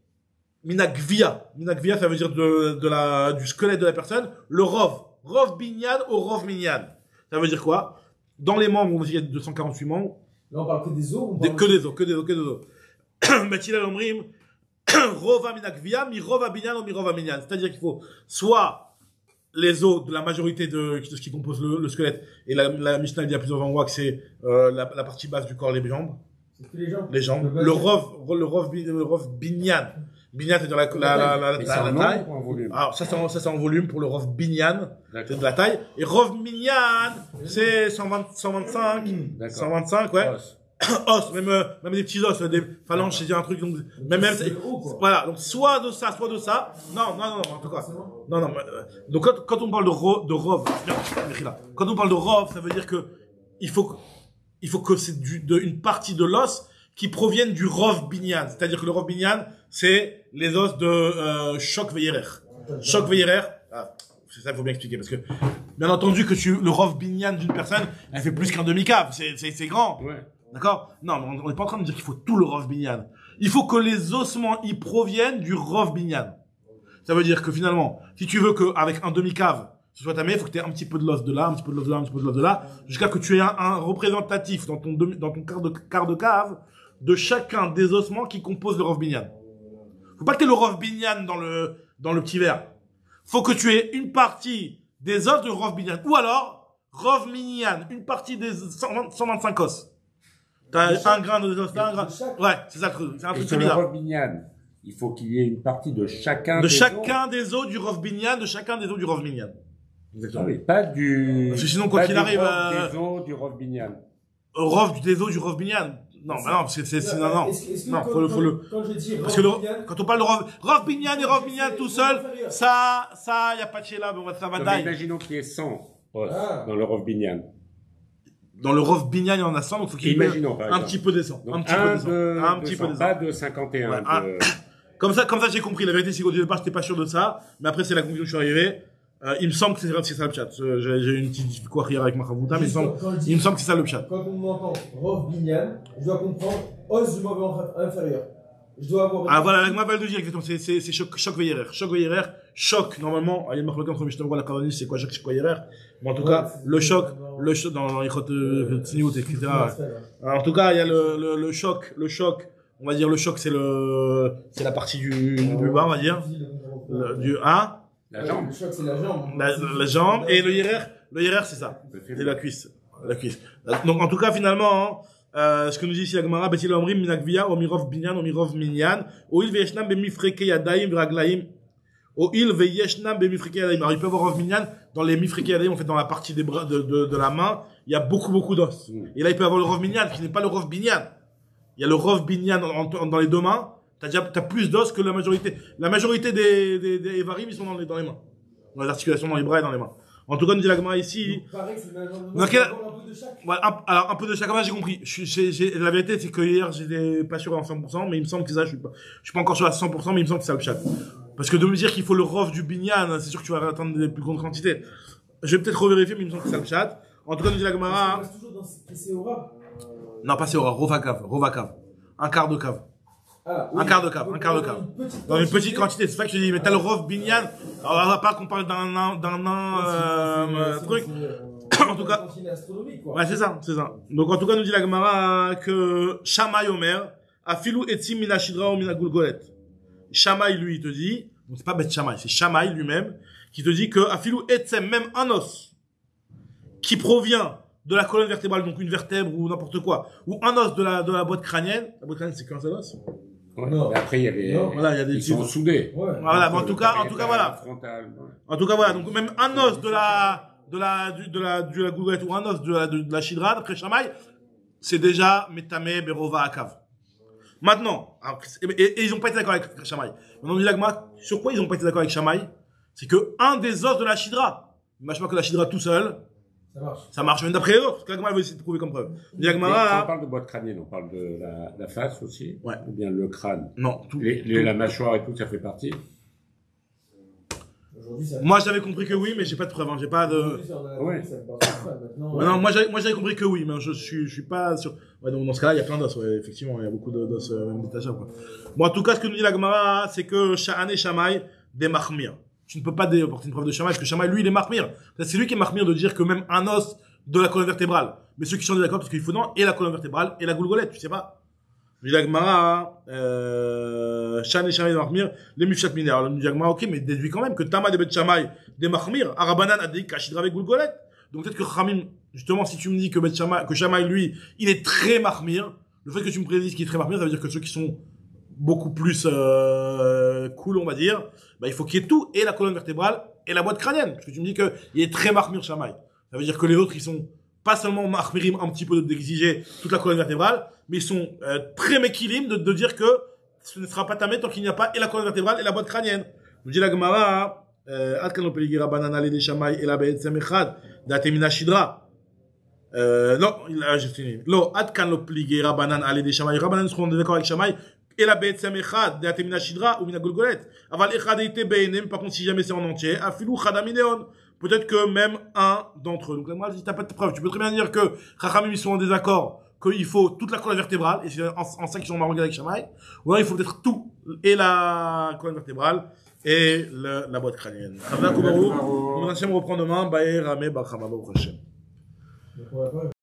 Speaker 1: minakvia. Minakvia, ça veut dire du squelette de la personne. Le rov. Rov binyan au rov minyan. Ça veut dire quoi? Dans les membres, on dit qu'il y a 248 membres.
Speaker 2: Là, on parle que des os?
Speaker 1: Que des os. Mathilda Omrim, rova minakvia, mi rova binyan ou mi rova minyan. C'est-à-dire qu'il faut soit les os de la majorité de ce qui compose le squelette. Et la Mishnah dit à plusieurs endroits que c'est la partie basse du corps, les jambes.
Speaker 2: C'est que les jambes.
Speaker 1: Les jambes. Le rov binyan. Binyan, c'est-à-dire la
Speaker 3: Mais c'est en
Speaker 1: taille.
Speaker 3: nombre ou en volume?
Speaker 1: Alors, ça, c'est en volume pour le rov binyan.
Speaker 3: D'accord.
Speaker 1: C'est de la taille. Et rov minyan, c'est 125.
Speaker 3: D'accord.
Speaker 1: 125, ouais.
Speaker 3: Os.
Speaker 1: Os, même des petits os, des phalanges, c'est un truc, donc,
Speaker 2: C'est le haut, quoi.
Speaker 1: voilà. Donc, soit de ça, soit de ça. Non, en tout cas. Non, donc, quand on parle de rov, quand on parle de rov, ça veut dire que il faut que c'est une partie de l'os qui provienne du rov binyan. C'est-à-dire que le rov binyan, c'est les os de, Shok Veyerer. Shok Veyerer, c'est ça, il faut bien expliquer, parce que, bien entendu, le rov binyan d'une personne, elle fait plus qu'un demi-cave. C'est grand.
Speaker 3: Ouais.
Speaker 1: D'accord? Non, mais on n'est pas en train de dire qu'il faut tout le rov binyan. Il faut que les ossements y proviennent du rov binyan. Ça veut dire que finalement, si tu veux qu'avec un demi-cave, ce soit tamé, il faut que tu aies un petit peu de l'os de là, un petit peu de l'os de là, un petit peu de l'os de là, jusqu'à que tu aies un représentatif dans ton quart de cave de chacun des ossements qui composent le rov binyan. Faut pas que tu aies le rov binyan dans le petit verre. Faut que tu aies une partie des os de rov binyan. Ou alors, rov minyan, une partie des 125 os. T'as un grain de os, t'as un grain. Ouais, c'est ça le truc. C'est un
Speaker 3: Et
Speaker 1: truc
Speaker 3: sur le
Speaker 1: bizarre.
Speaker 3: rov binyan, il faut qu'il y ait une partie de chacun
Speaker 1: De
Speaker 3: des
Speaker 1: chacun des os du rov binyan, de chacun des os du rov minyan.
Speaker 3: Ah
Speaker 1: Exactement.
Speaker 3: oui, pas du...
Speaker 1: Parce que sinon, quoi
Speaker 3: pas
Speaker 1: qu'il
Speaker 3: du
Speaker 1: arrive,
Speaker 3: rov des os du rov binyan.
Speaker 1: Des os du rov binyan. Non, bah non, c'est, non.
Speaker 2: Est-ce que
Speaker 1: Non, faut le.
Speaker 2: quand je dis
Speaker 1: Parce que
Speaker 2: rov binyan,
Speaker 1: quand on parle de rov binyan et rov binyan tout seul, ça, y a pas de chez là, ça va
Speaker 3: Non, mais
Speaker 1: die.
Speaker 3: imaginons qu'il y ait 100 os
Speaker 2: Ah.
Speaker 3: dans le rov binyan.
Speaker 1: Dans le rov binyan, il y en a 100, donc faut qu'il y ait
Speaker 3: Imaginons, par
Speaker 1: un
Speaker 3: exemple.
Speaker 1: petit peu descend.
Speaker 3: Donc,
Speaker 1: Un petit peu descend. Un petit peu
Speaker 3: 200,
Speaker 1: descend.
Speaker 3: pas de 51.
Speaker 1: Ouais,
Speaker 3: de...
Speaker 1: Comme ça, j'ai compris. La vérité, c'est qu'au départ, j'étais pas sûr de ça. Mais après, c'est la conclusion que je suis arrivé. Il me semble que c'est ça le chat. J'ai eu une petite quoi hier avec ma chavouta, mais il me semble que c'est ça le chat.
Speaker 2: Quand on m'entend rov binyan, je dois comprendre os du membre inférieur. Je dois avoir.
Speaker 1: Ah voilà, moi, je vais le dire exactement. C'est choc veillerer. Choc veillerer. Choc, normalement, il y a une marque entre Mishnah et la Kavanis, c'est quoi choc veillerer. Mais en tout cas, le choc, dans les chocs Tzniut, etc. En tout cas, il y a le choc, on va dire le choc, c'est la partie du bas, on va dire.
Speaker 3: La jambe.
Speaker 2: Le choc, c'est la jambe.
Speaker 1: La jambe, et le hierer, c'est ça. C'est la cuisse. Donc, en tout cas, finalement, ce que nous dit ici la Gemara, Betil Omrim, Minakvia, Omirov Binyan, Omirov Minyan, Oil Veyeshnam, Bemifreke Yadaim, Vraglaim, Oil Veyeshnam, Bemifreke Yadaim. Alors, il peut y avoir Rov Minyan dans les Mifreke Yadaim, en fait, dans la partie des bras, de la main, il y a beaucoup d'os. Et là, il peut y avoir le Rov Minyan, qui n'est pas le Rov Binyan. Il y a le Rov Binyan dans les deux mains. T'as plus d'os que la majorité. La majorité des Evarim, ils sont dans les mains. Dans les articulations, dans les bras et dans les mains. En tout cas, nous dit la Gemara ici.
Speaker 2: Pareil, c'est la jambe.
Speaker 1: Donc,
Speaker 2: Un peu de chaque.
Speaker 1: Ouais, alors, un peu de chaque, j'ai compris. La vérité, c'est que hier, j'étais pas sûr à 100%, mais il me semble que ça, je suis pas encore sûr à 100%, mais il me semble que c'est ça le chat. Parce que de me dire qu'il faut le rov du binyan, c'est sûr que tu vas attendre des plus grandes quantités. Je vais peut-être revérifier, mais il me semble que c'est ça le chat. En tout cas, nous dit la Gemara.
Speaker 2: On reste toujours dans c'est au rab.
Speaker 1: Non, pas c'est au Rovakav. Un quart de cave.
Speaker 2: Ah, oui.
Speaker 1: Un quart de cave. Dans une petite quantité. C'est ça que je te dis, mais t'as le rov binyan. Alors, on va pas qu'on parle d'un truc. En tout cas. Ouais, c'est ça. Donc, en tout cas, nous dit la Gemara que Shammai Omer, Afilu etzim mina shidra ou mina gulgolet. Shammai, lui, il te dit, donc c'est pas Beth Shammai, c'est Shammai lui-même, qui te dit que Afilu etzem, même un os, qui provient de la colonne vertébrale, donc une vertèbre ou n'importe quoi, ou un os de la boîte crânienne. La boîte crânienne, c'est qu'un seul os.
Speaker 3: Ouais.
Speaker 2: Non.
Speaker 3: Mais après, il y avait,
Speaker 2: Non,
Speaker 1: voilà, il y a des
Speaker 3: ils sont soudés.
Speaker 2: Ouais.
Speaker 1: Voilà, mais en tout cas, voilà.
Speaker 3: Frontal, ouais.
Speaker 1: En tout cas, voilà. Donc, même un os de la goulette ou un os de la chidra, d'après Shammai, c'est déjà Metame Berova Akav. Maintenant, et ils ont pas été d'accord avec Shammai. Maintenant, on dit l'agma, sur quoi ils ont pas été d'accord avec Shammai? C'est que un des os de la chidra, imagine pas que la chidra tout seul, ça marche même d'après les autres, parce que l'agma veut essayer de prouver comme preuve.
Speaker 3: Mais quand on parle de boîte crânienne, on parle de la face aussi.
Speaker 1: Ouais.
Speaker 3: Ou bien le crâne.
Speaker 1: Non, tout.
Speaker 3: La mâchoire et tout, ça fait partie.
Speaker 1: Moi, j'avais compris que oui, mais j'ai pas de preuve, hein. J'ai pas de.
Speaker 3: Ouais.
Speaker 1: Non, moi j'avais compris que oui, mais je suis pas sûr. Ouais, donc dans ce cas-là, il y a plein d'os, ouais, effectivement, il y a beaucoup d'os, même détachables, quoi. Bon, en tout cas, ce que nous dit la Gemara, c'est que Sha'ane et Shammai, des mahmir. Tu ne peux pas apporter une preuve de Shammai, parce que Shammai, lui, il est mahmir. C'est lui qui est mahmir de dire que même un os de la colonne vertébrale. Mais ceux qui sont d'accord, parce qu'il faut non, et la colonne vertébrale, et la goulgolette, tu sais pas. Nous dit la Gemara, Sha'ane et Shammai, des mahmir, les mifshat miner. Alors, nous dit la Gemara, ok, mais déduit quand même que Tama de Bet Shammai, des mahmir, Arabanan a dit Kashidra avec goulgolette. Donc peut-être que Khamim, justement, si tu me dis que Shammai, lui, il est très mahmir, le fait que tu me prédises qu'il est très marmire, ça veut dire que ceux qui sont beaucoup plus cool, on va dire, bah, il faut qu'il y ait tout, et la colonne vertébrale, et la boîte crânienne. Parce que tu me dis qu'il est très marmir Shamaï. Ça veut dire que les autres, ils sont pas seulement marmirim un petit peu d'exiger toute la colonne vertébrale, mais ils sont très méquilim de dire que ce ne sera pas tamé tant qu'il n'y a pas et la colonne vertébrale et la boîte crânienne. Nous dit la Gemara, Ad kan lo peligira banana le Shamaï et la be'etzem echad d'atemina shidra. Non, j'ai fini. Lo, Ad kan lo peligira banana le Shamaï. Rabbanan seront d'accord avec Shamaï. Et la be'etzem echad d'atemina shidra ou mina golgolet. Aval echad ite be'enem. Par contre, si jamais c'est en entier, afilu chadamineon. Peut-être que même un d'entre eux. Donc, moi, je dis, t'as pas de preuve. Tu peux très bien dire que Chachamim, ils sont en désaccord, qu'il faut toute la colonne vertébrale, et c'est en ça qu'ils sont marronnés avec Shamaï. Ou alors, il faut peut-être tout, et la colonne vertébrale, et la boîte crânienne. Avant Koubarou, on va reprendre demain, Baer, Ramé, Bachama, Baruch Hashem.